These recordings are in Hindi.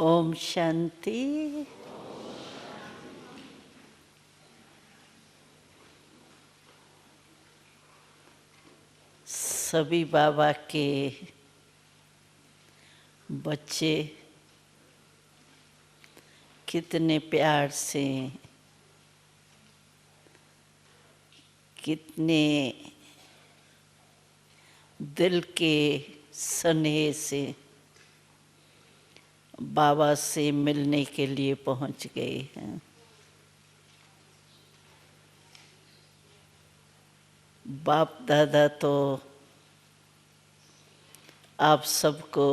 ओम शांति। सभी बाबा के बच्चे कितने प्यार से, कितने दिल के स्नेह से बाबा से मिलने के लिए पहुंच गए हैं। बाप दादा तो आप सबको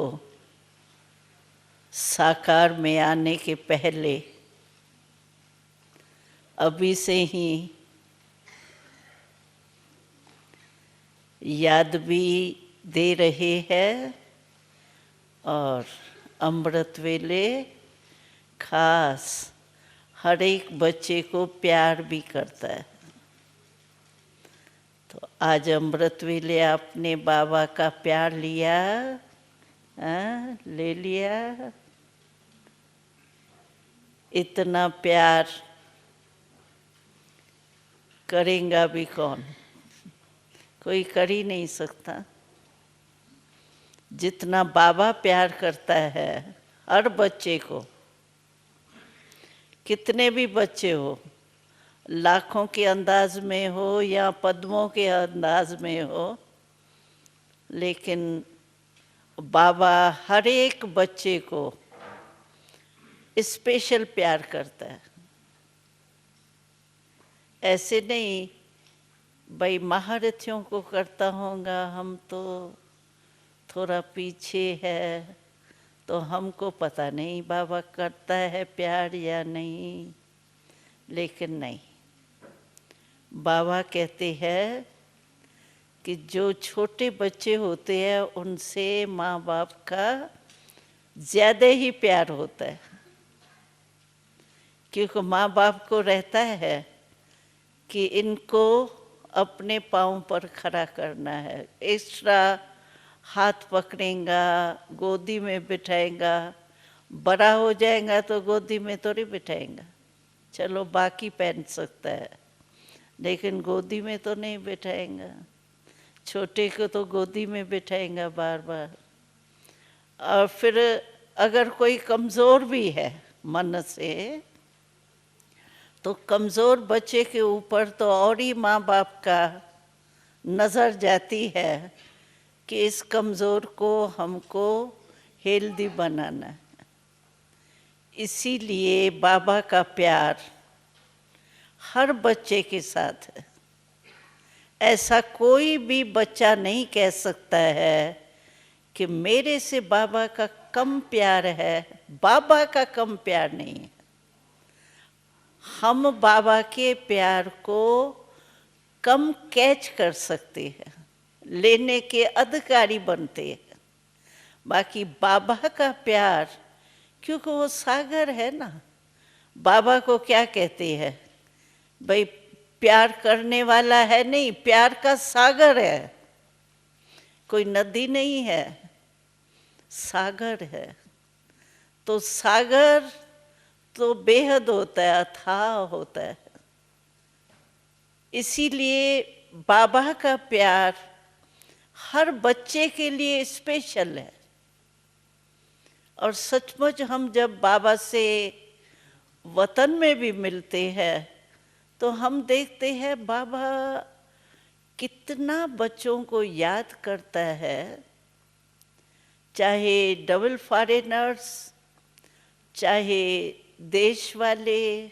साकार में आने के पहले अभी से ही याद भी दे रहे हैं और अमृत वेले खास हर एक बच्चे को प्यार भी करता है। तो आज अमृत वेले आपने बाबा का प्यार लिया, ले लिया। इतना प्यार करेगा भी कौन? कोई कर ही नहीं सकता। जितना बाबा प्यार करता है हर बच्चे को, कितने भी बच्चे हो, लाखों के अंदाज में हो या पद्मों के अंदाज में हो, लेकिन बाबा हर एक बच्चे को स्पेशल प्यार करता है। ऐसे नहीं भाई महारथियों को करता होगा, हम तो थोड़ा पीछे है तो हमको पता नहीं बाबा करता है प्यार या नहीं। लेकिन नहीं, बाबा कहते हैं कि जो छोटे बच्चे होते हैं उनसे माँ बाप का ज़्यादा ही प्यार होता है, क्योंकि माँ बाप को रहता है कि इनको अपने पाँव पर खड़ा करना है। एक्स्ट्रा हाथ पकड़ेगा, गोदी में बिठाएगा। बड़ा हो जाएगा तो गोदी में थोड़ी बिठाएगा, चलो बाकी पहन सकता है, लेकिन गोदी में तो नहीं बिठाएगा। छोटे को तो गोदी में बिठाएगा बार बार। और फिर अगर कोई कमज़ोर भी है मन से, तो कमज़ोर बच्चे के ऊपर तो और ही माँ बाप का नज़र जाती है कि इस कमज़ोर को हमको हेल्दी बनाना है। इसीलिए बाबा का प्यार हर बच्चे के साथ है। ऐसा कोई भी बच्चा नहीं कह सकता है कि मेरे से बाबा का कम प्यार है। बाबा का कम प्यार नहीं है। हम बाबा के प्यार को कम कैच कर सकते हैं, लेने के अधिकारी बनते हैं। बाकी बाबा का प्यार, क्योंकि वो सागर है ना। बाबा को क्या कहते हैं भाई, प्यार करने वाला है नहीं, प्यार का सागर है। कोई नदी नहीं है, सागर है। तो सागर तो बेहद होता है, अथाह होता है। इसीलिए बाबा का प्यार हर बच्चे के लिए स्पेशल है। और सचमुच हम जब बाबा से वतन में भी मिलते हैं तो हम देखते हैं बाबा कितना बच्चों को याद करता है। चाहे डबल फॉरेनर्स, चाहे देश वाले,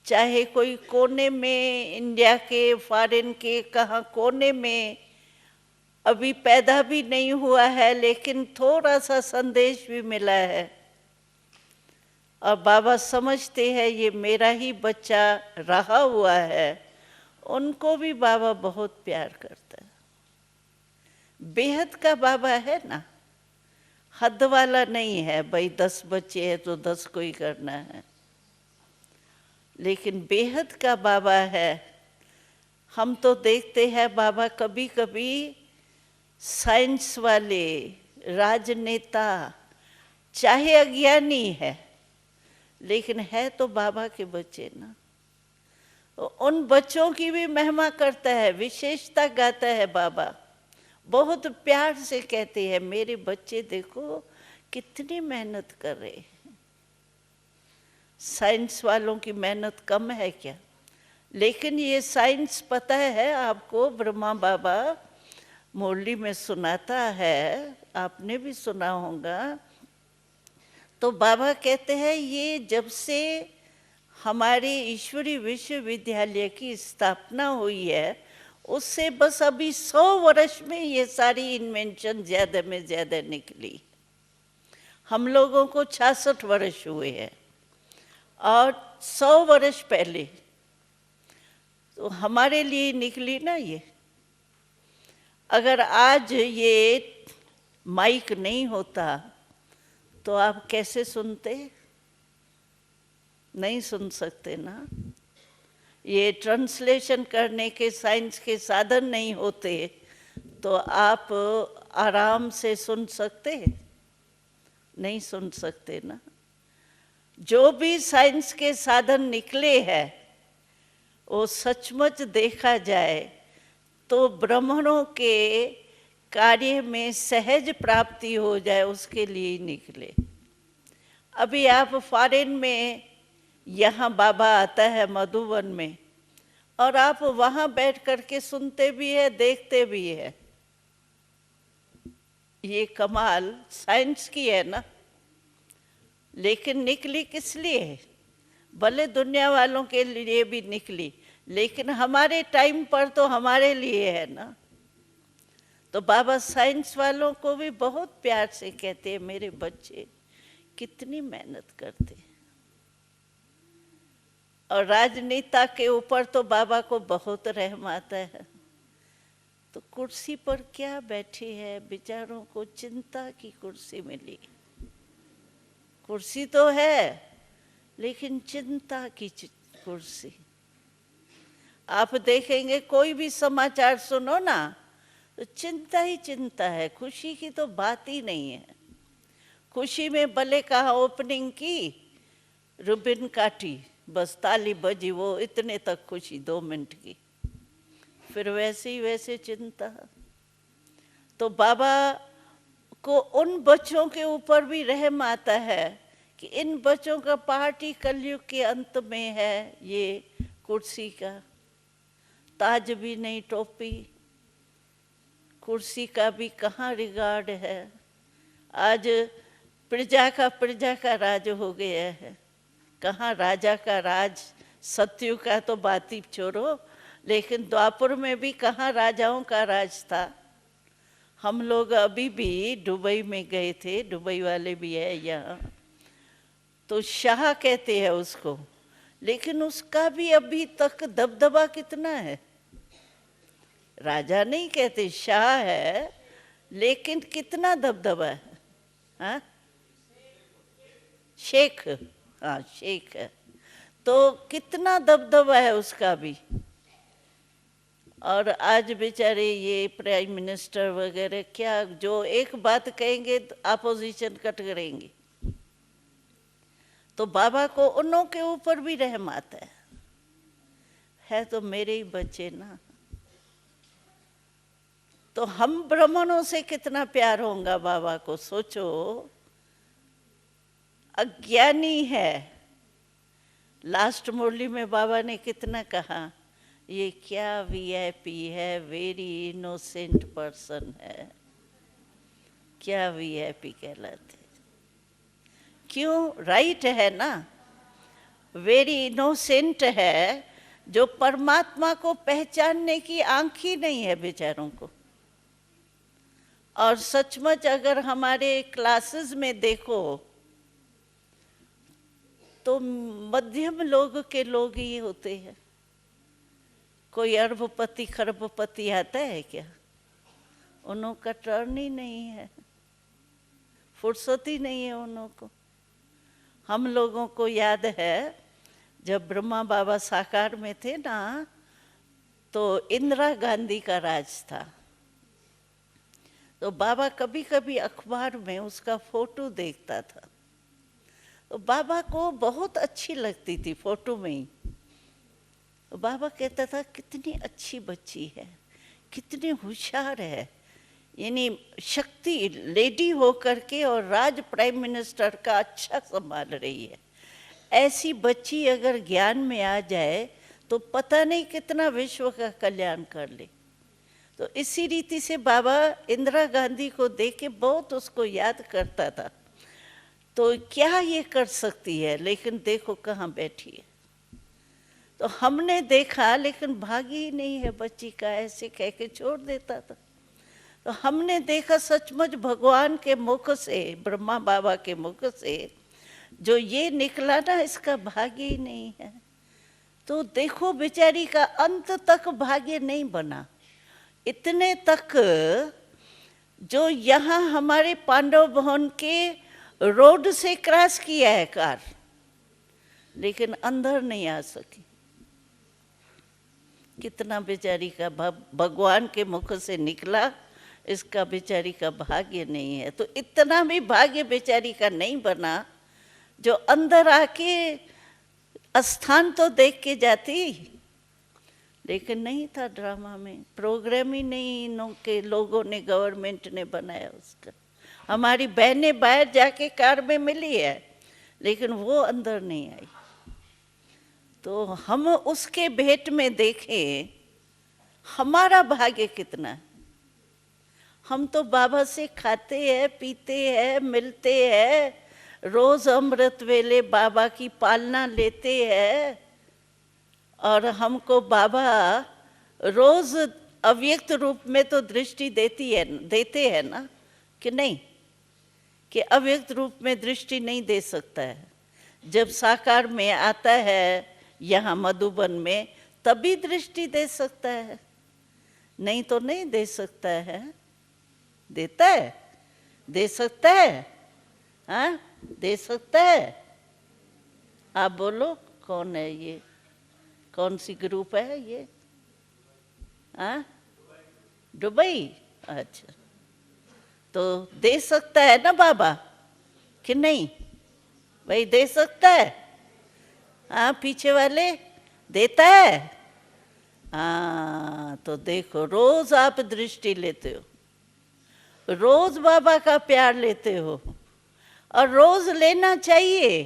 चाहे कोई कोने में, इंडिया के, फॉरेन के कहाँ कोने में अभी पैदा भी नहीं हुआ है, लेकिन थोड़ा सा संदेश भी मिला है और बाबा समझते हैं ये मेरा ही बच्चा रहा हुआ है, उनको भी बाबा बहुत प्यार करता है। बेहद का बाबा है ना, हद वाला नहीं है भाई 10 बच्चे हैं तो 10 को ही करना है। लेकिन बेहद का बाबा है। हम तो देखते हैं बाबा कभी कभी साइंस वाले, राजनेता, चाहे अज्ञानी है, लेकिन है तो बाबा के बच्चे ना। उन बच्चों की भी महिमा करता है, विशेषता गाता है बाबा। बहुत प्यार से कहते हैं, मेरे बच्चे देखो कितनी मेहनत कर रहे हैं। साइंस वालों की मेहनत कम है क्या? लेकिन ये साइंस पता है आपको, ब्रह्मा बाबा मुरली में सुनाता है, आपने भी सुना होगा। तो बाबा कहते हैं ये जब से हमारे ईश्वरी विश्वविद्यालय की स्थापना हुई है, उससे बस अभी 100 वर्ष में ये सारी इन्वेंशन ज़्यादा में ज़्यादा निकली। हम लोगों को 66 वर्ष हुए हैं, और 100 वर्ष पहले तो हमारे लिए निकली ना ये। अगर आज ये माइक नहीं होता तो आप कैसे सुनते? नहीं सुन सकते ना। ये ट्रांसलेशन करने के साइंस के साधन नहीं होते तो आप आराम से सुन सकते? नहीं सुन सकते ना। जो भी साइंस के साधन निकले हैं वो सचमुच देखा जाए तो ब्राह्मणों के कार्य में सहज प्राप्ति हो जाए उसके लिए ही निकले। अभी आप फॉरेन में, यहाँ बाबा आता है मधुबन में, और आप वहाँ बैठ करके सुनते भी है, देखते भी है। ये कमाल साइंस की है ना। लेकिन निकली किस लिए? भले दुनिया वालों के लिए भी निकली, लेकिन हमारे टाइम पर तो हमारे लिए है ना। तो बाबा साइंस वालों को भी बहुत प्यार से कहते हैं, मेरे बच्चे कितनी मेहनत करते हैं। और राजनेता के ऊपर तो बाबा को बहुत रहम आता है। तो कुर्सी पर क्या बैठे हैं, बेचारों को चिंता की कुर्सी मिली। कुर्सी तो है, लेकिन चिंता की कुर्सी। आप देखेंगे कोई भी समाचार सुनो ना तो चिंता ही चिंता है, खुशी की तो बात ही नहीं है। खुशी में भले कहा ओपनिंग की, रिबन काटी, बस ताली बजी, वो इतने तक खुशी 2 मिनट की, फिर वैसे ही वैसे चिंता। तो बाबा को उन बच्चों के ऊपर भी रहम आता है कि इन बच्चों का पार्टी कलयुग के अंत में है। ये कुर्सी का ताज भी नहीं, टोपी, कुर्सी का भी कहाँ रिगार्ड है। आज प्रजा का राज हो गया है, कहाँ राजा का राज। सतयुग का तो बात ही छोड़ो, लेकिन द्वापर में भी कहाँ राजाओं का राज था। हम लोग अभी भी दुबई में गए थे, दुबई वाले भी है यहाँ, तो शाह कहते हैं उसको, लेकिन उसका भी अभी तक दबदबा कितना है। राजा नहीं कहते, शाह है, लेकिन कितना दबदबा है। हाँ, शेख, हाँ शेख है, तो कितना दबदबा है उसका भी। और आज बेचारे ये प्राइम मिनिस्टर वगैरह क्या, जो एक बात कहेंगे तो अपोजिशन कट करेंगे। तो बाबा को उन्हों के ऊपर भी रहम आता है तो मेरे ही बच्चे ना। तो हम ब्राह्मणों से कितना प्यार होगा बाबा को, सोचो। अज्ञानी है, लास्ट मुरली में बाबा ने कितना कहा, ये क्या वीआईपी है, वेरी इनोसेंट पर्सन है। क्या वीआईपी कहलाते? क्यों? राइट है ना, वेरी इनोसेंट है, जो परमात्मा को पहचानने की आंख ही नहीं है बेचारों को। और सचमुच अगर हमारे क्लासेस में देखो तो मध्यम लोग के लोग ही होते हैं। कोई अरबपति खरबपति आता है क्या? उन्हों का टर्न ही नहीं है, फुर्सत ही नहीं है उन्हों को। हम लोगों को याद है जब ब्रह्मा बाबा साकार में थे ना, तो इंदिरा गांधी का राज था। तो बाबा कभी कभी अखबार में उसका फोटो देखता था, तो बाबा को बहुत अच्छी लगती थी फोटो में ही। तो बाबा कहता था कितनी अच्छी बच्ची है, कितनी होशियार है, यानी शक्ति लेडी होकर के और राज प्राइम मिनिस्टर का अच्छा संभाल रही है। ऐसी बच्ची अगर ज्ञान में आ जाए तो पता नहीं कितना विश्व का कल्याण कर ले। तो इसी रीति से बाबा इंदिरा गांधी को देख के बहुत उसको याद करता था। तो क्या ये कर सकती है, लेकिन देखो कहाँ बैठी है। तो हमने देखा लेकिन भागी ही नहीं है बच्ची का, ऐसे कह के छोड़ देता था। तो हमने देखा सचमुच भगवान के मुख से, ब्रह्मा बाबा के मुख से जो ये निकला ना, इसका भाग्य ही नहीं है। तो देखो बेचारी का अंत तक भाग्य नहीं बना, इतने तक जो यहाँ हमारे पांडव भवन के रोड से क्रॉस किया है कार, लेकिन अंदर नहीं आ सकी। कितना बेचारी का भगवान के मुख से निकला, इसका बेचारी का भाग्य नहीं है। तो इतना भी भाग्य बेचारी का नहीं बना जो अंदर आके स्थान तो देख के जाती, लेकिन नहीं था ड्रामा में, प्रोग्राम ही नहीं इन के लोगों ने, गवर्नमेंट ने बनाया उसका। हमारी बहनें बाहर जाके कार में मिली है, लेकिन वो अंदर नहीं आई। तो हम उसके भेंट में देखें हमारा भाग्य कितना है। हम तो बाबा से खाते हैं, पीते हैं, मिलते हैं, रोज अमृत वेले बाबा की पालना लेते हैं, और हमको बाबा रोज अव्यक्त रूप में तो दृष्टि देते हैं ना, कि नहीं, कि अव्यक्त रूप में दृष्टि नहीं दे सकता है। जब साकार में आता है यहाँ मधुबन में, तभी दृष्टि दे सकता है, नहीं तो नहीं दे सकता है। देता है, दे सकता है, हाँ दे सकता है। आप बोलो कौन है ये, कौन सी ग्रुप है ये? हाँ दुबई, अच्छा। तो दे सकता है ना बाबा, कि नहीं भाई दे सकता है? हाँ पीछे वाले देता है। हाँ तो देखो रोज आप दृष्टि लेते हो, रोज बाबा का प्यार लेते हो, और रोज लेना चाहिए,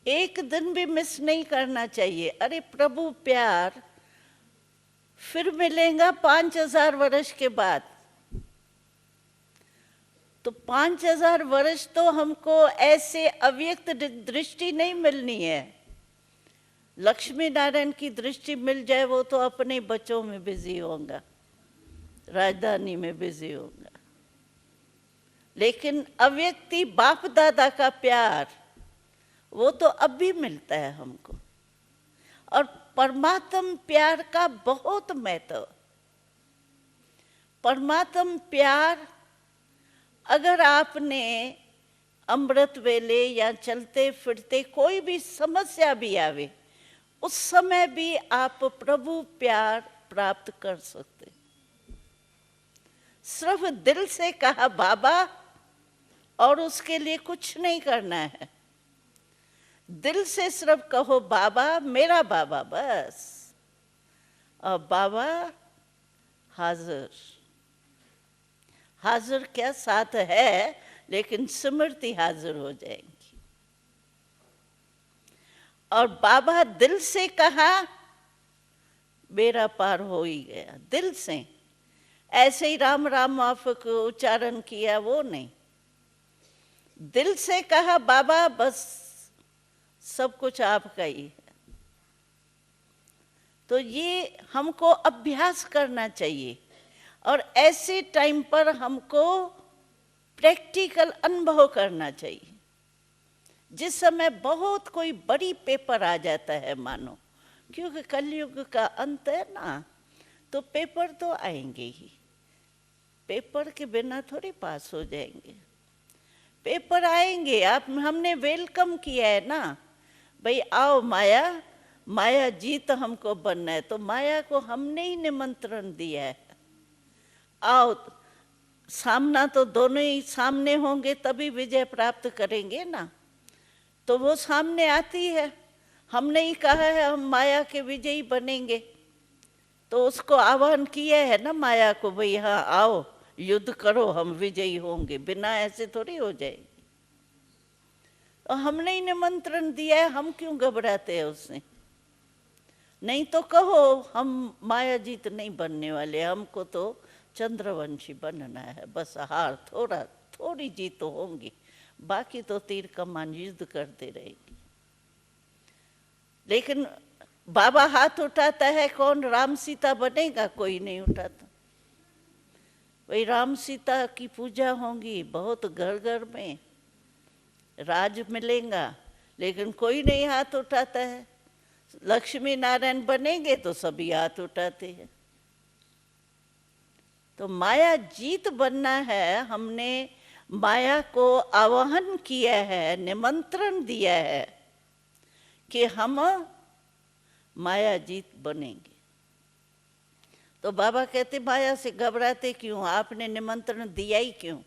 एक दिन भी मिस नहीं करना चाहिए। अरे प्रभु प्यार फिर मिलेगा 5000 वर्ष के बाद। तो 5000 वर्ष तो हमको ऐसे अव्यक्त दृष्टि नहीं मिलनी है। लक्ष्मी नारायण की दृष्टि मिल जाए, वो तो अपने बच्चों में बिजी होगा, राजधानी में बिजी होगा। लेकिन अव्यक्ति बाप दादा का प्यार वो तो अब भी मिलता है हमको। और परमात्म प्यार का बहुत महत्व। परमात्म प्यार अगर आपने अमृत वेले या चलते फिरते कोई भी समस्या भी आवे, उस समय भी आप प्रभु प्यार प्राप्त कर सकते। सिर्फ दिल से कहा बाबा, और उसके लिए कुछ नहीं करना है। दिल से सिर्फ कहो बाबा, मेरा बाबा, बस। और बाबा हाजिर, हाजिर क्या साथ है, लेकिन स्मृति हाजिर हो जाएंगी। और बाबा दिल से कहा, बेड़ा पार हो ही गया, दिल से। ऐसे ही राम राम आप को उच्चारण किया, वो नहीं, दिल से कहा बाबा, बस सब कुछ आपका ही है। तो ये हमको अभ्यास करना चाहिए, और ऐसे टाइम पर हमको प्रैक्टिकल अनुभव करना चाहिए। जिस समय बहुत कोई बड़ी पेपर आ जाता है मानो, क्योंकि कलयुग का अंत है ना, तो पेपर तो आएंगे ही, पेपर के बिना थोड़ी पास हो जाएंगे। पेपर आएंगे, आप हमने वेलकम किया है ना, भाई आओ माया, माया जीत हमको बनना है, तो माया को हमने ही निमंत्रण दिया है, आओ। सामना तो दोनों ही सामने होंगे तभी विजय प्राप्त करेंगे ना। तो वो सामने आती है, हमने ही कहा है हम माया के विजयी बनेंगे, तो उसको आह्वान किया है ना माया को, भाई हाँ आओ युद्ध करो, हम विजयी होंगे, बिना ऐसे थोड़ी हो जाएगी। तो हमने ही निमंत्रण दिया है, हम क्यों घबराते हैं उससे। नहीं तो कहो हम माया जीत नहीं बनने वाले, हमको तो चंद्रवंशी बनना है, बस हार थोड़ी जीत तो होंगी, बाकी तो तीर कमान युद्ध करते रहेगी। लेकिन बाबा हाथ उठाता है, कौन राम सीता बनेगा? कोई नहीं उठाता। वही राम सीता की पूजा होंगी, बहुत घर घर में राज मिलेगा, लेकिन कोई नहीं हाथ उठाता है। लक्ष्मी नारायण बनेंगे तो सभी हाथ उठाते हैं। तो माया जीत बनना है, हमने माया को आह्वान किया है, निमंत्रण दिया है कि हम माया जीत बनेंगे। तो बाबा कहते माया से घबराते क्यों, आपने निमंत्रण दिया ही क्यों,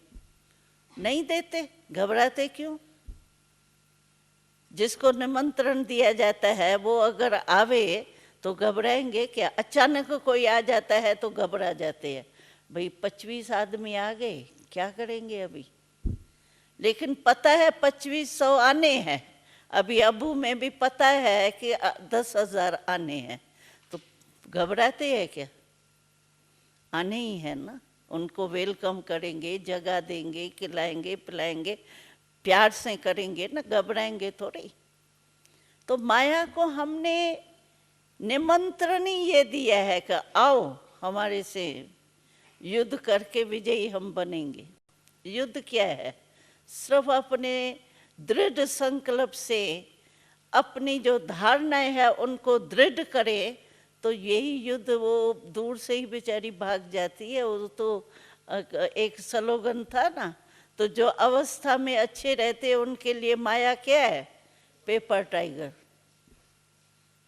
नहीं देते, घबराते क्यों। जिसको निमंत्रण दिया जाता है वो अगर आवे तो घबराएंगे क्या? अचानक कोई आ जाता है तो घबरा जाते हैं, भाई 25 आदमी आ गए, क्या करेंगे अभी। लेकिन पता है 2500 आने हैं, अभी अबू में भी पता है कि 10,000 आने हैं, तो घबराते हैं क्या? आने ही है ना, उनको वेलकम करेंगे, जगह देंगे, खिलाएंगे पिलाएंगे, प्यार से करेंगे ना, घबराएंगे थोड़ी। तो माया को हमने निमंत्रण ही ये दिया है कि आओ हमारे से युद्ध करके विजयी हम बनेंगे। युद्ध क्या है? सिर्फ अपने दृढ़ संकल्प से अपनी जो धारणाएं है उनको दृढ़ करे तो यही युद्ध, वो दूर से ही बेचारी भाग जाती है। वो तो एक स्लोगन था ना, तो जो अवस्था में अच्छे रहते हैं उनके लिए माया क्या है? Paper tiger.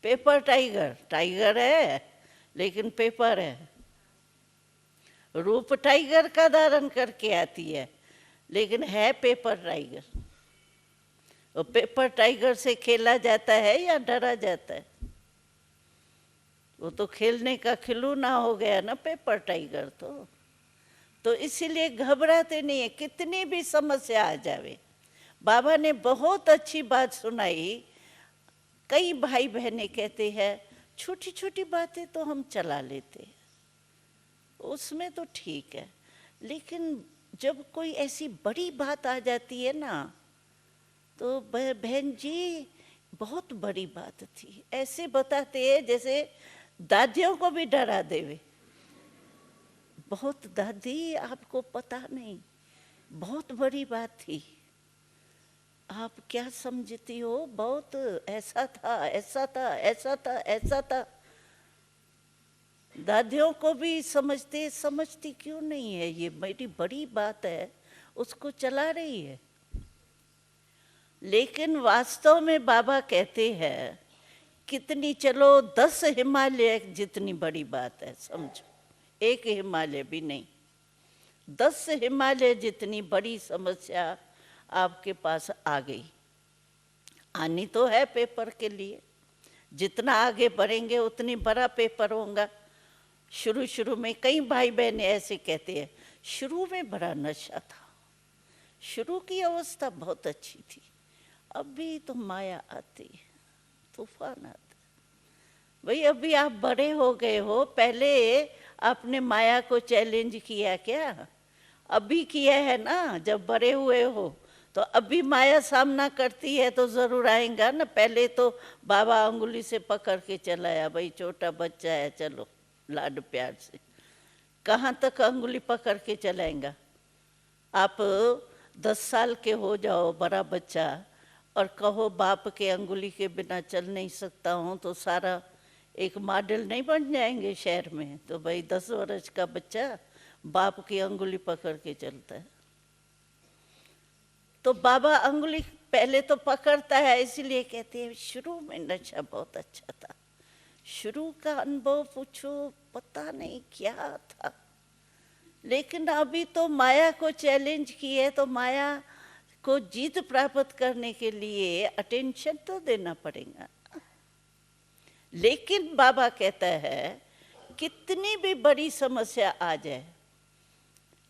Paper tiger, tiger है लेकिन पेपर है, रूप टाइगर का धारण करके आती है लेकिन है पेपर टाइगर। वो पेपर टाइगर से खेला जाता है या डरा जाता है? वो तो खेलने का खिलौना हो गया ना पेपर टाइगर। तो इसीलिए घबराते नहीं है, कितनी भी समस्या आ जावे। बाबा ने बहुत अच्छी बात सुनाई। कई भाई बहनें कहते हैं छोटी छोटी बातें तो हम चला लेते हैं, उसमें तो ठीक है, लेकिन जब कोई ऐसी बड़ी बात आ जाती है ना, तो बहन जी बहुत बड़ी बात थी, ऐसे बताते हैं जैसे दादियों को भी डरा देवे। बहुत दादी आपको पता नहीं, बहुत बड़ी बात थी, आप क्या समझती हो, बहुत ऐसा था ऐसा था ऐसा था ऐसा था। दादियों को भी समझती क्यों नहीं है, ये मेरी बड़ी बात है, उसको चला रही है। लेकिन वास्तव में बाबा कहते हैं कितनी, चलो 10 हिमालय जितनी बड़ी बात है समझो, एक हिमालय भी नहीं, 10 हिमालय जितनी बड़ी समस्या आपके पास आ गई। आनी तो है पेपर के लिए, जितना आगे बढ़ेंगे उतनी बड़ा पेपर होगा। शुरू में कई भाई बहन ऐसे कहते हैं शुरू में बड़ा नशा था, शुरू की अवस्था बहुत अच्छी थी, अभी तो माया आती है, तूफान आता है। भाई अभी आप बड़े हो गए हो, पहले आपने माया को चैलेंज किया क्या? अभी किया है ना, जब बड़े हुए हो तो अभी माया सामना करती है तो जरूर आएगा ना। पहले तो बाबा अंगुली से पकड़ के चलाया, भाई छोटा बच्चा है चलो लाड प्यार से, कहाँ तक अंगुली पकड़ के चलाएगा। आप 10 साल के हो जाओ बड़ा बच्चा और कहो बाप के अंगुली के बिना चल नहीं सकता हूँ, तो सारा एक मॉडल नहीं बन जाएंगे शहर में। तो भाई 10 वर्ष का बच्चा बाप की अंगुली पकड़ के चलता है। तो बाबा अंगुली पहले तो पकड़ता है, इसलिए कहते हैं शुरू में नशा बहुत अच्छा था, शुरू का अनुभव पूछो, पता नहीं क्या था, लेकिन अभी तो माया को चैलेंज की है, तो माया को जीत प्राप्त करने के लिए अटेंशन तो देना पड़ेगा। लेकिन बाबा कहता है कितनी भी बड़ी समस्या आ जाए,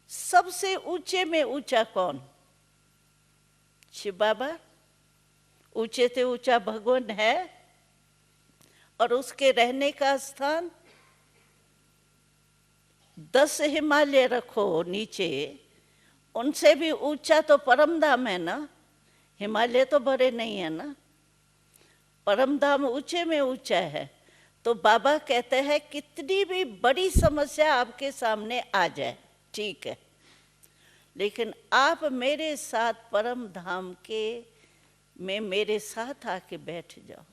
सबसे ऊंचे में ऊंचा कौन? शिव बाबा। ऊंचे से ऊंचा भगवान है, और उसके रहने का स्थान 10 हिमालय रखो नीचे, उनसे भी ऊंचा तो परम धाम है ना। हिमालय तो बड़े नहीं है ना, परम धाम ऊंचे में ऊंचा है। तो बाबा कहते हैं कितनी भी बड़ी समस्या आपके सामने आ जाए, ठीक है, लेकिन आप मेरे साथ परम धाम के में मेरे साथ आके बैठ जाओ,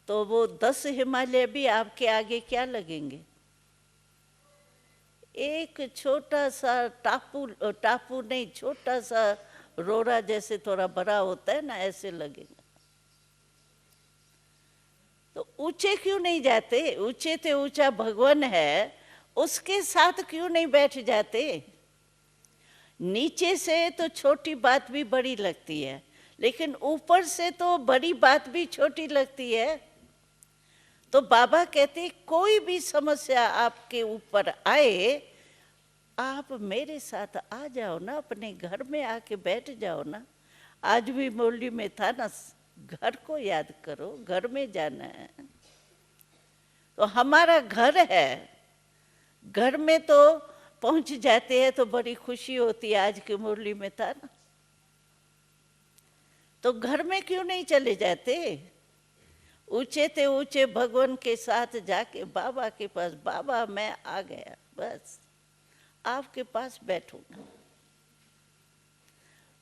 तो वो 10 हिमालय भी आपके आगे क्या लगेंगे? एक छोटा सा टापू नहीं, छोटा सा रोरा जैसे थोड़ा बड़ा होता है ना, ऐसे लगेगा। तो ऊंचे क्यों नहीं जाते? ऊंचे से ऊंचा भगवान है, उसके साथ क्यों नहीं बैठ जाते? नीचे से तो छोटी बात भी बड़ी लगती है, लेकिन ऊपर से तो बड़ी बात भी छोटी लगती है। तो बाबा कहते कोई भी समस्या आपके ऊपर आए, आप मेरे साथ आ जाओ ना, अपने घर में आके बैठ जाओ ना। आज भी मुरली में था ना, घर को याद करो, घर में जाना है। तो हमारा घर है, घर में तो पहुंच जाते हैं तो बड़ी खुशी होती है। आज की मुरली में था ना, तो घर में क्यों नहीं चले जाते? ऊंचे ते ऊंचे भगवान के साथ जाके बाबा के पास, बाबा मैं आ गया, बस आपके पास बैठूंगा।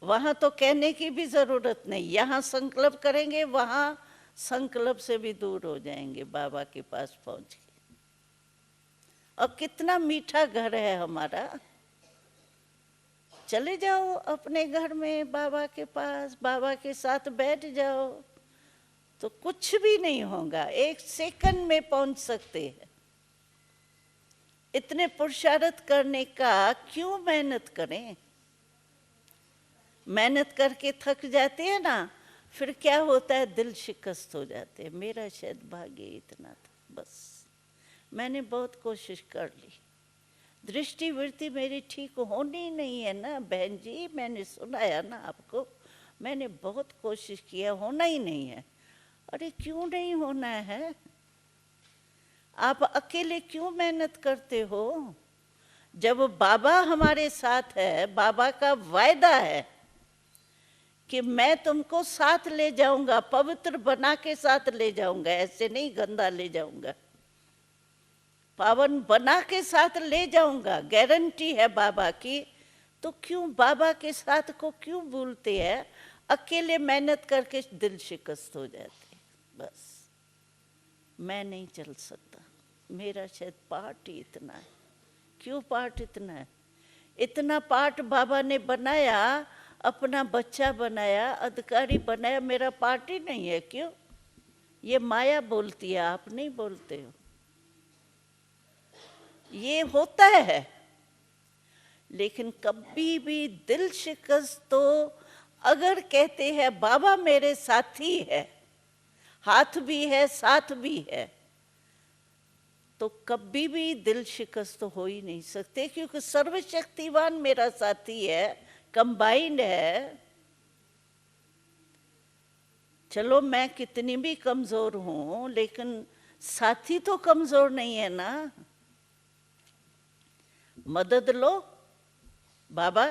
वहां तो कहने की भी जरूरत नहीं, यहाँ संकल्प करेंगे, वहां संकल्प से भी दूर हो जाएंगे बाबा के पास पहुंच के। और कितना मीठा घर है हमारा। चले जाओ अपने घर में बाबा के पास, बाबा के साथ बैठ जाओ, तो कुछ भी नहीं होगा, 1 सेकंड में पहुंच सकते हैं। इतने पुरुषार्थ करने का क्यों मेहनत करें? मेहनत करके थक जाते हैं ना, फिर क्या होता है, दिल शिकस्त हो जाते हैं। मेरा शायद भाग्य इतना था, बस मैंने बहुत कोशिश कर ली, दृष्टि वृत्ति मेरी ठीक होनी नहीं है ना बहन जी, मैंने सुनाया ना आपको, मैंने बहुत कोशिश किया, होना ही नहीं है। अरे क्यों नहीं होना है? आप अकेले क्यों मेहनत करते हो? जब बाबा हमारे साथ है, बाबा का वायदा है कि मैं तुमको साथ ले जाऊंगा, पवित्र बना के साथ ले जाऊंगा, ऐसे नहीं गंदा ले जाऊंगा, पावन बना के साथ ले जाऊंगा, गारंटी है बाबा की। तो क्यों बाबा के साथ को क्यों भूलते हैं? अकेले मेहनत करके दिल शिकस्त हो जाते, बस मैं नहीं चल सकता, मेरा शायद पार्ट ही इतना है। क्यों पार्ट इतना है? इतना पार्ट बाबा ने बनाया, अपना बच्चा बनाया, अधिकारी बनाया, मेरा पार्ट ही नहीं है। क्यों? ये माया बोलती है, आप नहीं बोलते हो। ये होता है, लेकिन कभी भी दिल शिकस्त तो अगर कहते हैं बाबा मेरे साथी है, हाथ भी है साथ भी है, तो कभी भी दिल शिकस्त तो हो ही नहीं सकते, क्योंकि सर्वशक्तिवान मेरा साथी है, कंबाइंड है। चलो मैं कितनी भी कमजोर हूं, लेकिन साथी तो कमजोर नहीं है ना। मदद लो बाबा,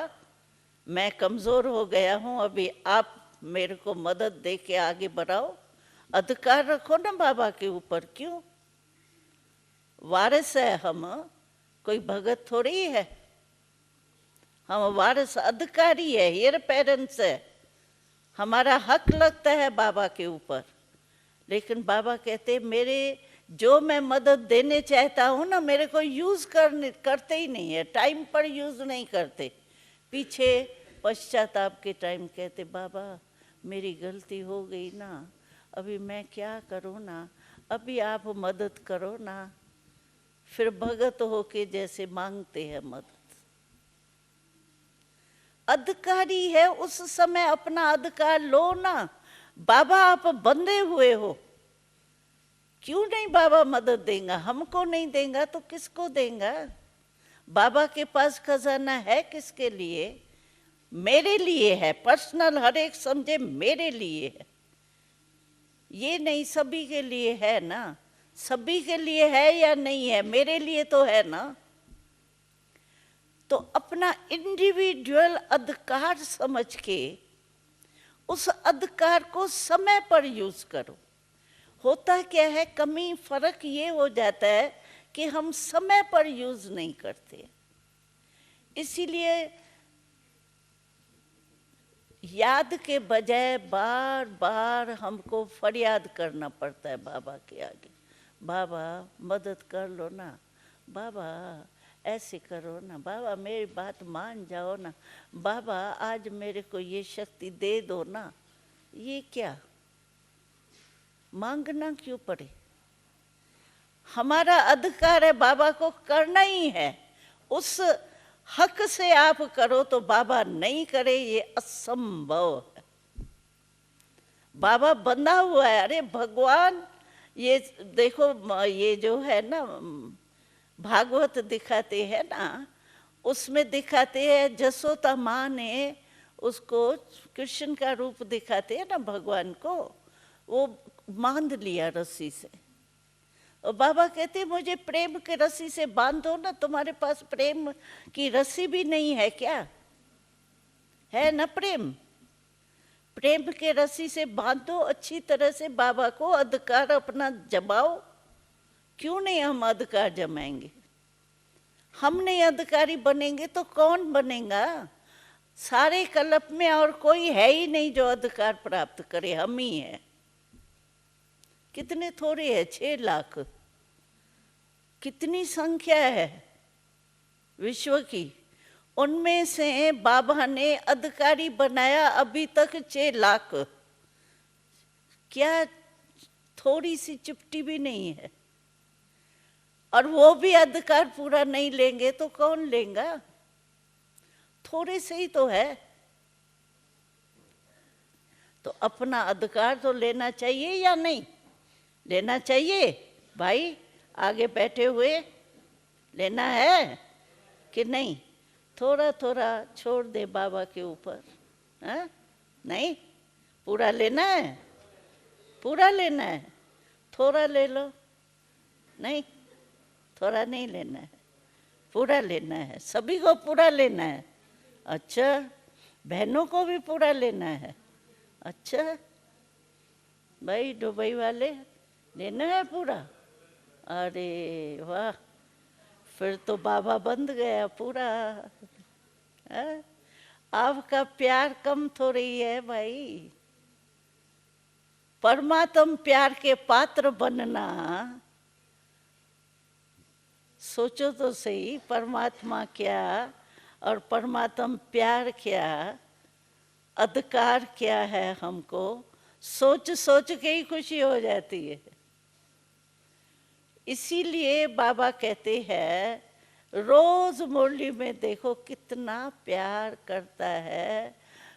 मैं कमजोर हो गया हूं, अभी आप मेरे को मदद दे के आगे बढ़ाओ। अधिकार रखो ना बाबा के ऊपर। क्यों? वारिस है हम, कोई भगत थोड़ी है, हम वारिस अधिकारी है, हेयर पेरेंट्स है, हमारा हक लगता है बाबा के ऊपर। लेकिन बाबा कहते मेरे जो मैं मदद देने चाहता हूँ ना, मेरे को यूज करते ही नहीं है, टाइम पर यूज नहीं करते। पीछे पश्चाताप के टाइम कहते बाबा मेरी गलती हो गई ना, अभी मैं क्या करूँ ना, अभी आप मदद करो ना। फिर भगत होके जैसे मांगते हैं मदद। अधिकारी है उस समय अपना अधिकार लो ना। बाबा आप बंधे हुए हो, क्यों नहीं बाबा मदद देगा? हमको नहीं देगा तो किसको देगा? बाबा के पास खजाना है किसके लिए? मेरे लिए है, पर्सनल, हर एक समझे मेरे लिए है, ये नहीं सभी के लिए है ना। सभी के लिए है या नहीं है? मेरे लिए तो है ना। तो अपना इंडिविजुअल अधिकार समझ के उस अधिकार को समय पर यूज करो। होता क्या है, कमी फर्क ये हो जाता है कि हम समय पर यूज नहीं करते। इसीलिए याद के बजाय बार बार हमको फरियाद करना पड़ता है बाबा के आगे। बाबा मदद कर लो ना, बाबा ऐसे करो ना, बाबा मेरी बात मान जाओ ना, बाबा आज मेरे को ये शक्ति दे दो ना। ये क्या मांगना क्यों पड़े? हमारा अधिकार है, बाबा को करना ही है। उस हक से आप करो तो बाबा नहीं करे, ये असंभव है। बाबा बंधा हुआ है। अरे भगवान, ये देखो, ये जो है ना भागवत दिखाते हैं ना, उसमें दिखाते हैं जसोदा माँ ने उसको कृष्ण का रूप दिखाते हैं ना भगवान को, वो बांध लिया रस्सी से। और बाबा कहते मुझे प्रेम के रस्सी से बांधो ना। तुम्हारे पास प्रेम की रस्सी भी नहीं है क्या? है ना प्रेम? प्रेम के रस्सी से बांधो अच्छी तरह से, बाबा को अधिकार अपना जमाओ। क्यों नहीं हम अधिकार जमाएंगे? हम नहीं अधिकारी बनेंगे तो कौन बनेगा? सारे कल्प में और कोई है ही नहीं जो अधिकार प्राप्त करे, हम ही हैं। कितने थोड़े हैं? 6 लाख। कितनी संख्या है विश्व की? उनमें से बाबा ने अधिकारी बनाया अभी तक 6 लाख। क्या थोड़ी सी चिपटी भी नहीं है? और वो भी अधिकार पूरा नहीं लेंगे तो कौन लेगा? थोड़े से ही तो है। तो अपना अधिकार तो लेना चाहिए या नहीं लेना चाहिए? भाई आगे बैठे हुए, लेना है कि नहीं? थोड़ा थोड़ा छोड़ दे बाबा के ऊपर। नहीं, पूरा लेना है? पूरा लेना है? थोड़ा ले लो। नहीं, थोड़ा नहीं लेना है, पूरा लेना है। सभी को पूरा लेना है। अच्छा, बहनों को भी पूरा लेना है? अच्छा भाई, दुबई वाले लेना है पूरा? अरे वाह, फिर तो बाबा बंद गया पूरा। आपका प्यार कम थोड़ी है भाई। परमात्म प्यार के पात्र बनना, सोचो तो सही, परमात्मा क्या और परमात्म प्यार क्या, अधिकार क्या है हमको, सोच सोच के ही खुशी हो जाती है। इसीलिए बाबा कहते हैं, रोज मुरली में देखो कितना प्यार करता है।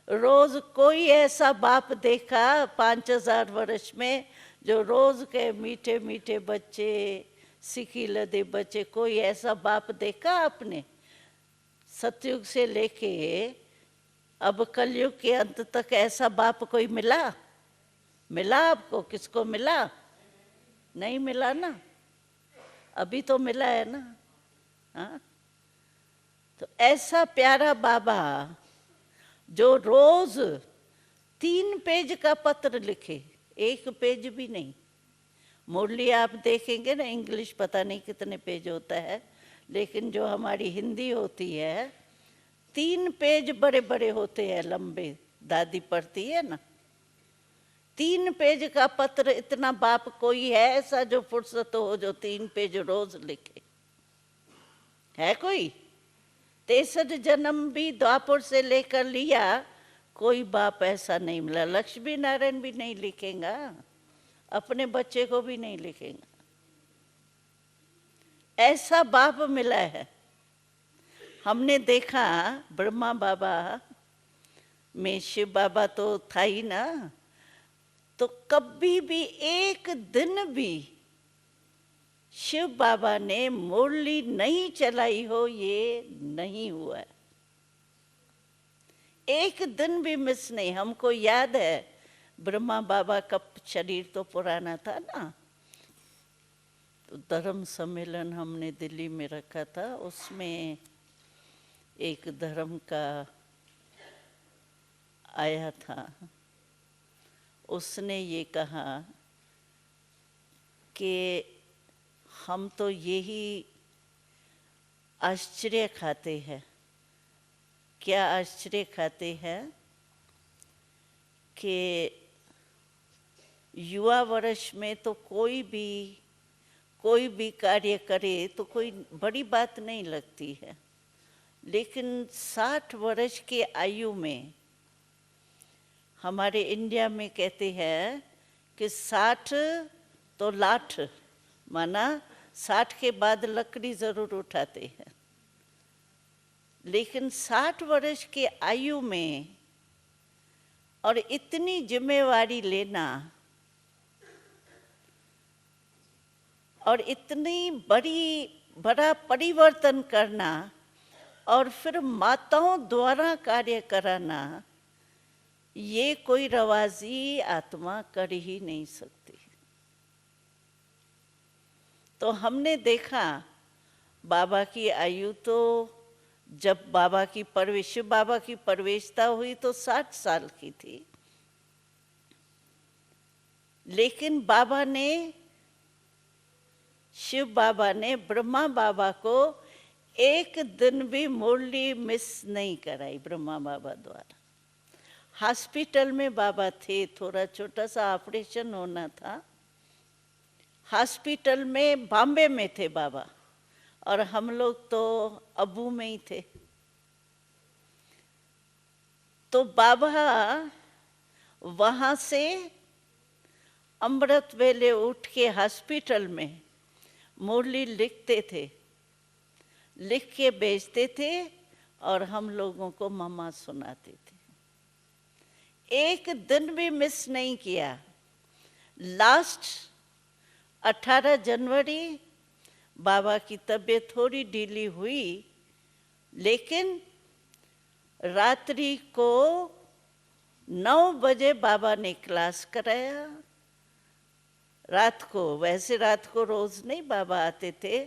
रोज कोई ऐसा बाप देखा 5000 वर्ष में जो रोज के मीठे मीठे बच्चे, सिकी लदे बच्चे, कोई ऐसा बाप देखा आपने? सतयुग से लेके अब कलयुग के अंत तक ऐसा बाप कोई मिला? मिला आपको? किसको मिला? नहीं मिला ना। अभी तो मिला है ना। हाँ, तो ऐसा प्यारा बाबा जो रोज 3 पेज का पत्र लिखे, 1 पेज भी नहीं। मुरली आप देखेंगे ना, इंग्लिश पता नहीं कितने पेज होता है, लेकिन जो हमारी हिंदी होती है 3 पेज बड़े बड़े होते हैं, लंबे। दादी पढ़ती है ना, 3 पेज का पत्र। इतना बाप कोई है ऐसा जो फुर्सत हो जो 3 पेज रोज लिखे? है कोई? 63 जन्म भी द्वापर से लेकर लिया, कोई बाप ऐसा नहीं मिला। लक्ष्मी नारायण भी नहीं लिखेगा, अपने बच्चे को भी नहीं लिखेगा। ऐसा बाप मिला है। हमने देखा ब्रह्मा बाबा में शिव बाबा तो था ही ना, तो कभी भी एक दिन भी शिव बाबा ने मुरली नहीं चलाई हो, ये नहीं हुआ है। एक दिन भी मिस नहीं। हमको याद है ब्रह्मा बाबा का शरीर तो पुराना था ना, तो धर्म सम्मेलन हमने दिल्ली में रखा था, उसमें एक धर्म का आया था, उसने ये कहा कि हम तो यही आश्चर्य खाते हैं। क्या आश्चर्य खाते हैं कि युवा वर्ष में तो कोई भी कार्य करे तो कोई बड़ी बात नहीं लगती है, लेकिन 60 वर्ष की आयु में, हमारे इंडिया में कहते हैं कि 60 तो लाठ, माना 60 के बाद लकड़ी जरूर उठाते हैं, लेकिन 60 वर्ष की आयु में और इतनी जिम्मेवारी लेना और इतनी बड़ा परिवर्तन करना और फिर माताओं द्वारा कार्य कराना, ये कोई रवाजी आत्मा कर ही नहीं सकती। तो हमने देखा बाबा की आयु तो, जब बाबा की परवेश, शिव बाबा की परवेशता हुई तो 60 साल की थी, लेकिन शिव बाबा ने ब्रह्मा बाबा को एक दिन भी मुरली मिस नहीं कराई ब्रह्मा बाबा द्वारा। हॉस्पिटल में बाबा थे, थोड़ा छोटा सा ऑपरेशन होना था, हॉस्पिटल में बॉम्बे में थे बाबा, और हम लोग तो अबू में ही थे। तो बाबा वहाँ से अमृत वेले उठ के हॉस्पिटल में मुरली लिखते थे, लिख के बेचते थे और हम लोगों को मम्मा सुनाते थे। एक दिन भी मिस नहीं किया। लास्ट 18 जनवरी बाबा की तबीयत थोड़ी ढीली हुई, लेकिन रात्रि को 9 बजे बाबा ने क्लास कराया। रात को, वैसे रात को रोज नहीं बाबा आते थे,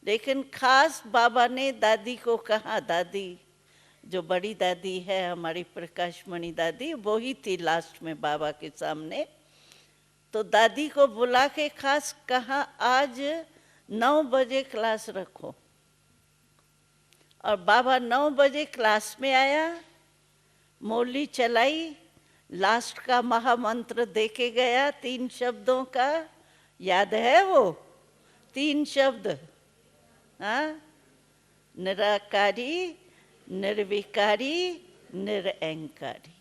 लेकिन खास बाबा ने दादी को कहा, दादी जो बड़ी दादी है हमारी प्रकाशमणि दादी, वो ही थी लास्ट में बाबा के सामने, तो दादी को बुला के खास कहा आज 9 बजे क्लास रखो। और बाबा 9 बजे क्लास में आया, मुरली चलाई, लास्ट का महामंत्र देके गया 3 शब्दों का, याद है वो 3 शब्द? हाँ, निराकारी, निर्विकारी, निरअहंकारी,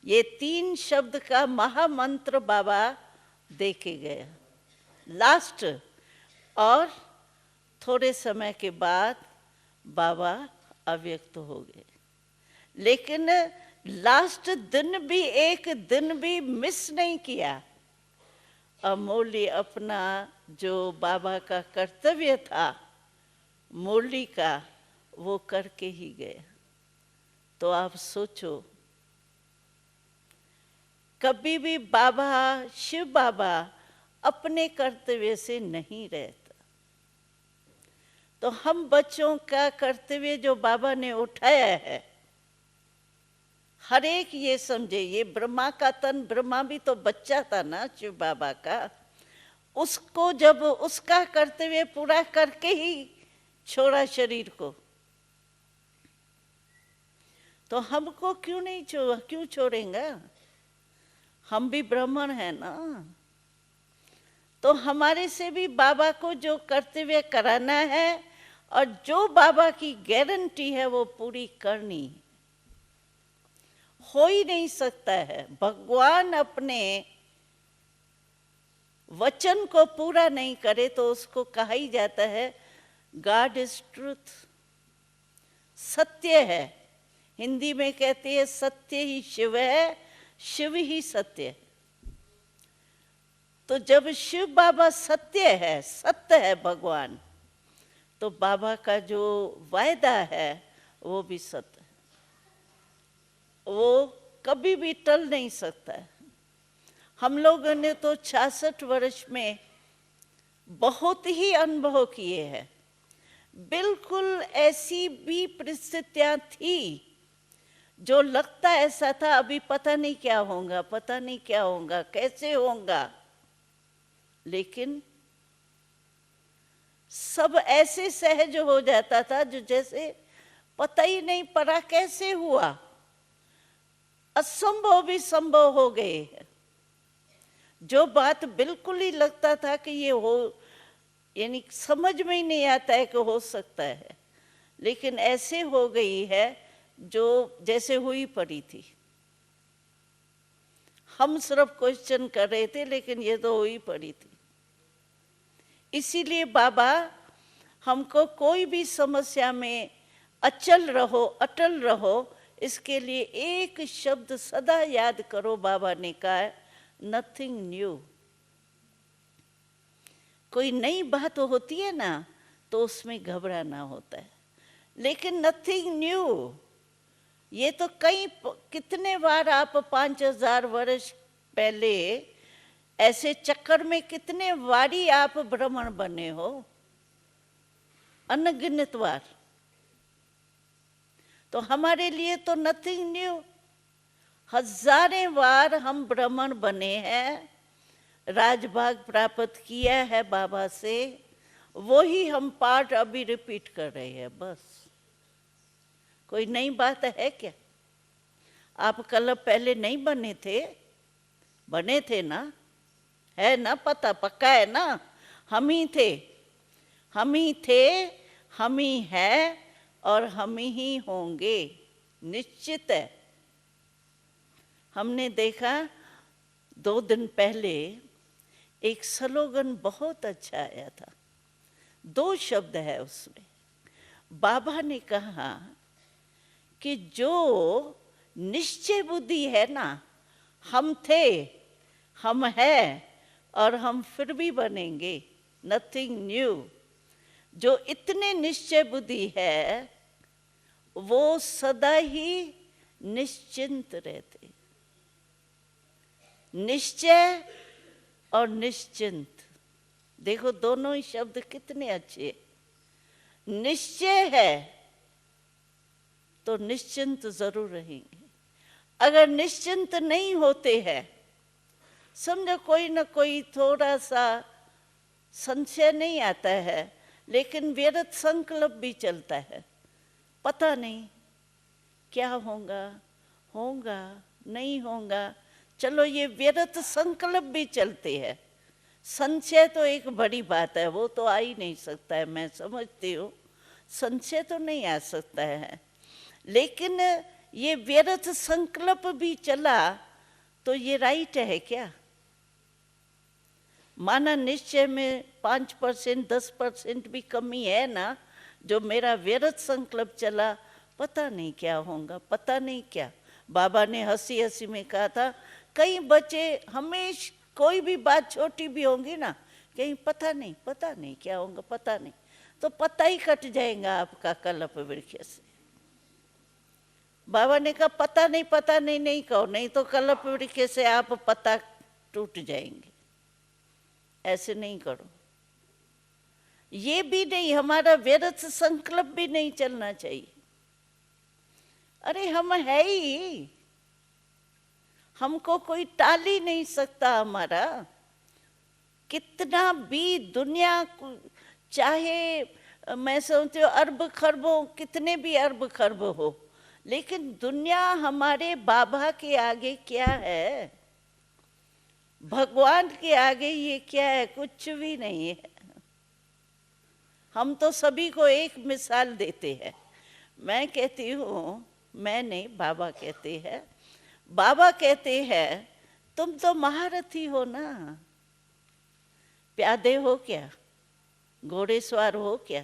ये 3 शब्द का महामंत्र बाबा देके गया लास्ट। और थोड़े समय के बाद बाबा अव्यक्त हो गए, लेकिन लास्ट दिन भी एक दिन भी मिस नहीं किया। मुरली अपना जो बाबा का कर्तव्य था मुरली का, वो करके ही गया। तो आप सोचो, कभी भी बाबा, शिव बाबा अपने कर्तव्य से नहीं रहता। तो हम बच्चों का कर्तव्य जो बाबा ने उठाया है, हर एक ये समझे, ये ब्रह्मा का तन, ब्रह्मा भी तो बच्चा था ना शिव बाबा का, उसको जब उसका कर्तव्य पूरा करके ही छोड़ा शरीर को, तो हमको क्यों छोड़ेंगे? हम भी ब्राह्मण हैं ना, तो हमारे से भी बाबा को जो कर्तव्य कराना है और जो बाबा की गारंटी है वो पूरी करनी। हो ही नहीं सकता है। भगवान अपने वचन को पूरा नहीं करे तो उसको कहा ही जाता है गॉड इज ट्रूथ, सत्य है। हिंदी में कहते हैं सत्य ही शिव है, शिव ही सत्य है। तो जब शिव बाबा सत्य है, सत्य है भगवान, तो बाबा का जो वायदा है वो भी सत्य है, वो कभी भी टल नहीं सकता है। हम लोगों ने तो 66 वर्ष में बहुत ही अनुभव किए हैं। बिल्कुल ऐसी भी परिस्थितियां थी जो लगता ऐसा था अभी पता नहीं क्या होगा, पता नहीं क्या होगा, कैसे होगा, लेकिन सब ऐसे सहज हो जाता था जो जैसे पता ही नहीं पड़ा कैसे हुआ। असंभव भी संभव हो गए हैं। जो बात बिल्कुल ही लगता था कि ये हो, यानी समझ में ही नहीं आता है कि हो सकता है, लेकिन ऐसे हो गई है जो जैसे हुई पड़ी थी। हम सिर्फ क्वेश्चन कर रहे थे, लेकिन ये तो हुई पड़ी थी। इसीलिए बाबा हमको कोई भी समस्या में अचल रहो, अटल रहो, इसके लिए एक शब्द सदा याद करो। बाबा ने कहा है नथिंग न्यू। कोई नई बात होती है ना तो उसमें घबराना होता है, लेकिन नथिंग न्यू ये तो कितने बार आप 5000 वर्ष पहले ऐसे चक्कर में कितने बारी आप ब्राह्मण बने हो, अनगिनत बार। तो हमारे लिए तो नथिंग न्यू, हजारों बार हम ब्राह्मण बने हैं, राजभाग प्राप्त किया है बाबा से, वही हम पाठ अभी रिपीट कर रहे हैं बस। कोई नई बात है क्या? आप कल पहले नहीं बने थे? बने थे ना? है ना? पता पक्का है ना? हम ही थे, हम ही थे, हम ही है और हम ही होंगे, निश्चित है। हमने देखा 2 दिन पहले एक स्लोगन बहुत अच्छा आया था, 2 शब्द है उसमें। बाबा ने कहा कि जो निश्चय बुद्धि है ना, हम थे, हम हैं और हम फिर भी बनेंगे, नथिंग न्यू। जो इतने निश्चय बुद्धि है वो सदा ही निश्चिंत रहते। निश्चय और निश्चिंत, देखो दोनों ही शब्द कितने अच्छे। निश्चय है तो निश्चिंत जरूर रहेंगे। अगर निश्चिंत नहीं होते हैं, समझो कोई ना कोई थोड़ा सा संशय नहीं आता है, लेकिन व्यर्थ संकल्प भी चलता है, पता नहीं क्या होगा, होगा नहीं होगा, चलो ये व्यर्थ संकल्प भी चलते हैं। संशय तो एक बड़ी बात है, वो तो आ ही नहीं सकता है, मैं समझती हूँ संशय तो नहीं आ सकता है, लेकिन ये व्यर्थ संकल्प भी चला तो ये राइट है क्या? माना निश्चय में 5% 10% भी कमी है ना, जो मेरा व्यर्थ संकल्प चला, पता नहीं क्या होगा, पता नहीं क्या। बाबा ने हंसी हंसी में कहा था, कई बच्चे हमेशा कोई भी बात छोटी भी होंगी ना, कहीं पता नहीं क्या होगा, पता नहीं, तो पता ही कट जाएगा आपका कल्प वृक्ष से। बाबा ने कहा पता नहीं नहीं कहो, नहीं तो कल्प वृक्ष से आप पता टूट जाएंगे, ऐसे नहीं करो। ये भी नहीं, हमारा व्यर्थ संकल्प भी नहीं चलना चाहिए। अरे हम है ही, हमको कोई टाल ही नहीं सकता। हमारा कितना भी दुनिया चाहे मैं समझती हूँ अरब खरबों, कितने भी अरब खरब हो, लेकिन दुनिया हमारे बाबा के आगे क्या है, भगवान के आगे ये क्या है? कुछ भी नहीं है। हम तो सभी को एक मिसाल देते हैं। मैं कहती हूँ, मैं नहीं, बाबा कहते हैं, बाबा कहते हैं तुम तो महारथी हो ना, प्यादे हो क्या, घोड़े सवार हो क्या,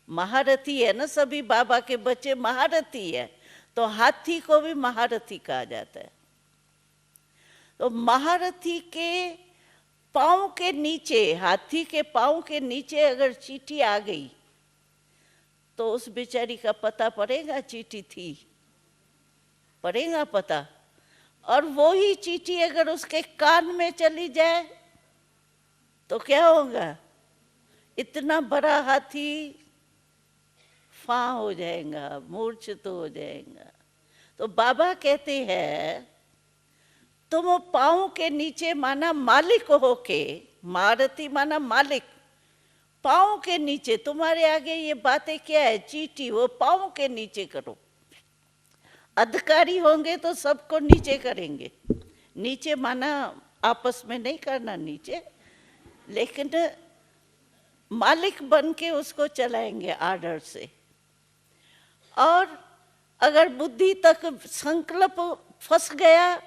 महारथी है ना। सभी बाबा के बच्चे महारथी है, तो हाथी को भी महारथी कहा जाता है। तो महारथी के पाँव के नीचे, हाथी के पाँव के नीचे अगर चींटी आ गई तो उस बेचारी का पता पड़ेगा चींटी थी, पड़ेगा पता। और वो ही चींटी अगर उसके कान में चली जाए तो क्या होगा, इतना बड़ा हाथी फां हो जाएगा, मूर्छित हो जाएगा। तो बाबा कहते हैं तुम पाँव के नीचे माना मालिक होके, महारथी माना मालिक, पाँव के नीचे, तुम्हारे आगे ये बातें क्या है, चींटी, वो पाँव के नीचे करो। अधिकारी होंगे तो सबको नीचे करेंगे, नीचे माना आपस में नहीं करना नीचे, लेकिन मालिक बन के उसको चलाएंगे आर्डर से। और अगर बुद्धि तक संकल्प फंस गया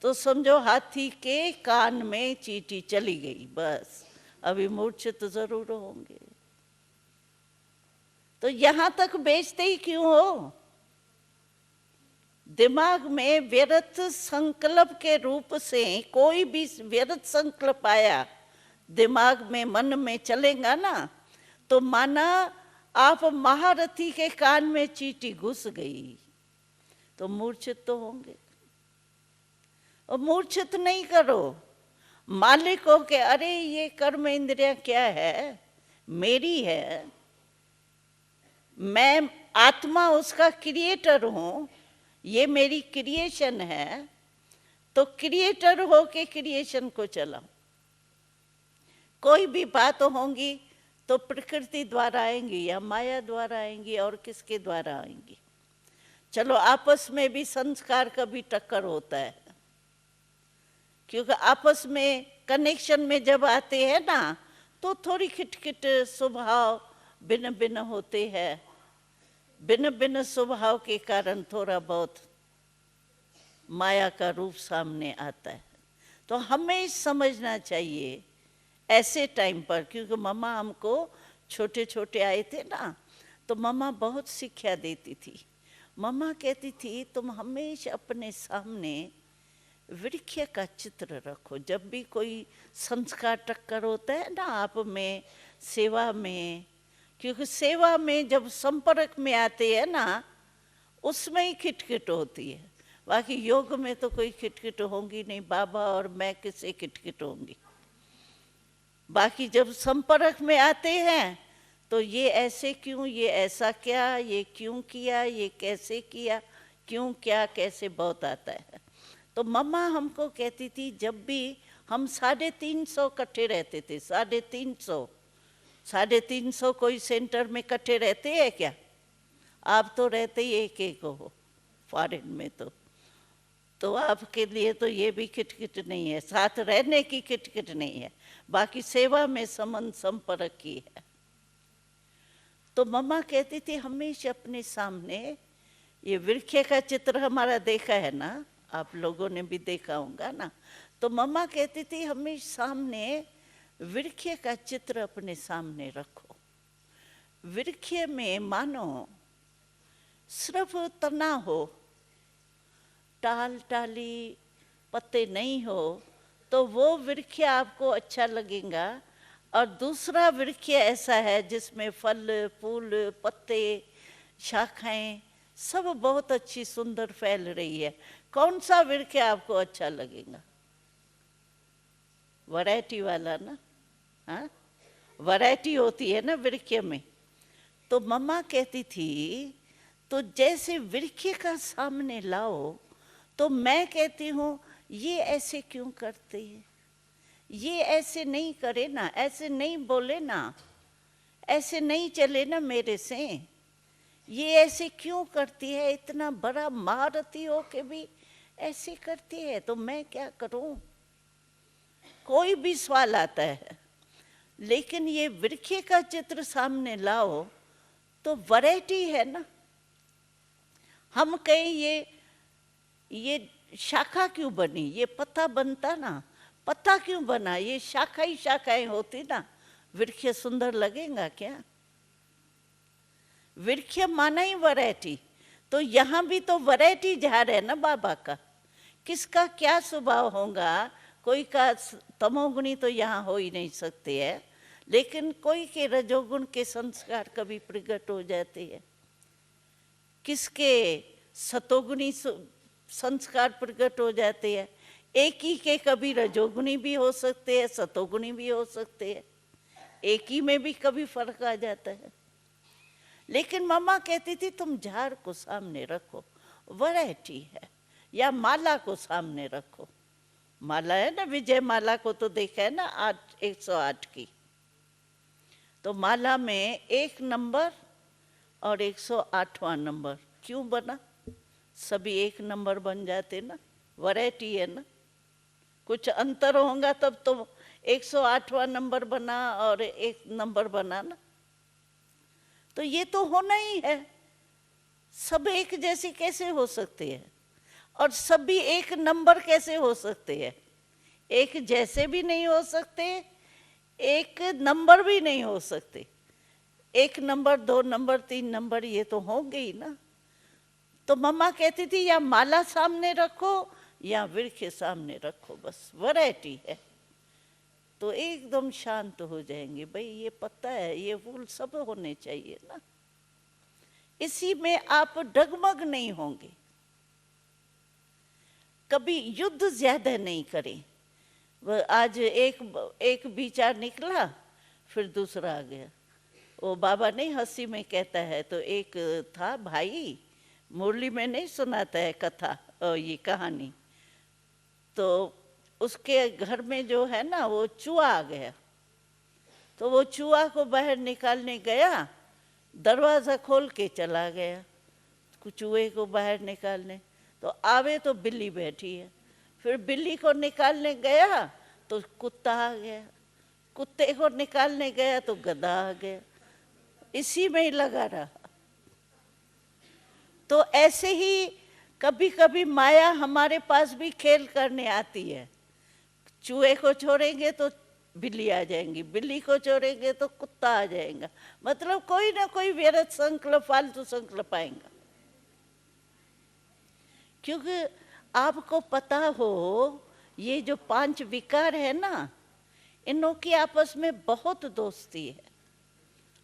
तो समझो हाथी के कान में चींटी चली गई, बस अभी मूर्छित जरूर होंगे। तो यहां तक बेचते ही क्यों हो? दिमाग में व्यर्थ संकल्प के रूप से कोई भी व्यर्थ संकल्प आया दिमाग में, मन में चलेगा ना, तो माना आप महारथी के कान में चींटी घुस गई तो मूर्छित तो होंगे। और मूर्छित नहीं करो, मालिक हो के, अरे ये कर्म इंद्रियां क्या है, मेरी है, मैं आत्मा उसका क्रिएटर हूं, ये मेरी क्रिएशन है, तो क्रिएटर हो के क्रिएशन को चलाओ। कोई भी बात होंगी तो प्रकृति द्वारा आएंगी या माया द्वारा आएंगी, और किसके द्वारा आएंगी। चलो आपस में भी संस्कार का भी टक्कर होता है, क्योंकि आपस में कनेक्शन में जब आते हैं ना तो थोड़ी खिटखिट स्वभाव भिन्न भिन्न होते हैं, भिन्न भिन्न स्वभाव के कारण थोड़ा बहुत माया का रूप सामने आता है। तो हमें समझना चाहिए ऐसे टाइम पर, क्योंकि मम्मा हमको छोटे छोटे आए थे ना, तो मम्मा बहुत शिक्षा देती थी। मम्मा कहती थी तुम हमेशा अपने सामने वृक्ष का चित्र रखो। जब भी कोई संस्कार टक्कर होता है ना आप में, सेवा में, क्योंकि सेवा में जब संपर्क में आते हैं ना उसमें ही खिटखिट होती है, बाकी योग में तो कोई खिटखिट होंगी नहीं, बाबा और मैं किससे खिटखिट होंगी। बाकी जब संपर्क में आते हैं तो ये ऐसे क्यों, ये ऐसा क्या, ये क्यों किया, ये कैसे किया, क्यों क्या कैसे बहुत आता है। तो मम्मा हमको कहती थी, जब भी हम 350 इकट्ठे रहते थे, 350 कोई सेंटर में इकट्ठे रहते हैं क्या? आप तो रहते ही एक एक हो फॉरेन में, तो आपके लिए तो ये भी खिटखिट नहीं है, साथ रहने की खिटखिट नहीं है, बाकी सेवा में संबंध संपर्क की है। तो मम्मा कहती थी हमेशा अपने सामने ये वृक्ष का चित्र हमारा देखा है ना, आप लोगों ने भी देखा होगा ना, तो मम्मा कहती थी हमेशा सामने वृक्ष का चित्र अपने सामने रखो। वृक्ष में मानो सिर्फ तना हो, टाल टाली पत्ते नहीं हो तो वो वृक्ष आपको अच्छा लगेगा, और दूसरा वृक्ष ऐसा है जिसमें फल फूल पत्ते शाखाएं सब बहुत अच्छी सुंदर फैल रही है, कौन सा वृक्ष आपको अच्छा लगेगा? वैरायटी वाला ना, हाँ वैरायटी होती है ना वृक्ष में। तो मम्मा कहती थी तो जैसे वृक्ष का सामने लाओ, तो मैं कहती हूँ ये ऐसे क्यों करते हैं, ये ऐसे नहीं करे ना, ऐसे नहीं बोले ना, ऐसे नहीं चले ना मेरे से, ये ऐसे क्यों करती है, इतना बड़ा महारथी हो के भी ऐसे करती है, तो मैं क्या करूं? कोई भी सवाल आता है। लेकिन ये वृक्ष का चित्र सामने लाओ तो वैरायटी है ना। हम कहें ये शाखा क्यों बनी, ये पत्ता बनता ना, पत्ता क्यों बना, ये शाखा ही शाखाएं होती ना, वृक्ष सुंदर लगेगा क्या? वृक्ष माना ही वैरायटी, तो यहाँ भी तो वैरायटी झाड़ है ना बाबा का। किसका क्या स्वभाव होगा, कोई का तमोगुणी तो यहाँ हो ही नहीं सकते है, लेकिन कोई के रजोगुण के संस्कार कभी प्रकट हो जाते हैं, किसके सतोगुणी संस्कार प्रकट हो जाते हैं। एक ही के कभी रजोगुणी भी हो सकते हैं, सतोगुणी भी हो सकते हैं, एक ही में भी कभी फर्क आ जाता है। लेकिन मम्मा कहती थी तुम झाड़ को सामने रखो, वैरायटी है, या माला को सामने रखो। माला है ना, विजय माला को तो देखा है ना, 108 की, तो माला में 1 नंबर और 108वां नंबर क्यों बना? सभी 1 नंबर बन जाते ना, वैरायटी है ना, कुछ अंतर होगा तब तो 108वां नंबर बना और 1 नंबर बना ना, तो ये तो होना ही है। सब एक जैसे कैसे हो सकते हैं, और सभी 1 नंबर कैसे हो सकते हैं? एक जैसे भी नहीं हो सकते, 1 नंबर भी नहीं हो सकते। 1 नंबर, 2 नंबर, 3 नंबर ये तो होंगे ही ना। तो मम्मा कहती थी या माला सामने रखो या वृक्ष सामने रखो, बस वैरायटी है, तो एकदम शांत हो जाएंगे। भाई ये पत्ता है, ये फूल, सब होने चाहिए ना, इसी में आप डगमग नहीं होंगे। कभी युद्ध ज्यादा नहीं करें। वह आज एक विचार निकला, फिर दूसरा आ गया। वो बाबा नहीं हंसी में कहता है, तो एक था भाई, मुरली में नहीं सुनाता है कथा, ये कहानी, तो उसके घर में जो है ना वो चूहा आ गया, तो वो चूहा को बाहर निकालने गया, दरवाज़ा खोल के चला गया चूहे को बाहर निकालने, तो आवे तो बिल्ली बैठी है, फिर बिल्ली को निकालने गया तो कुत्ता आ गया, कुत्ते को निकालने गया तो गधा आ गया, इसी में ही लगा रहा। तो ऐसे ही कभी कभी माया हमारे पास भी खेल करने आती है। चूहे को छोड़ेंगे तो बिल्ली आ जाएंगी, बिल्ली को छोड़ेंगे तो कुत्ता आ जाएगा, मतलब कोई ना कोई व्यर्थ संकल्प, फालतू संकल्प आएगा। क्योंकि आपको पता हो ये जो 5 विकार है ना, इनों की आपस में बहुत दोस्ती है,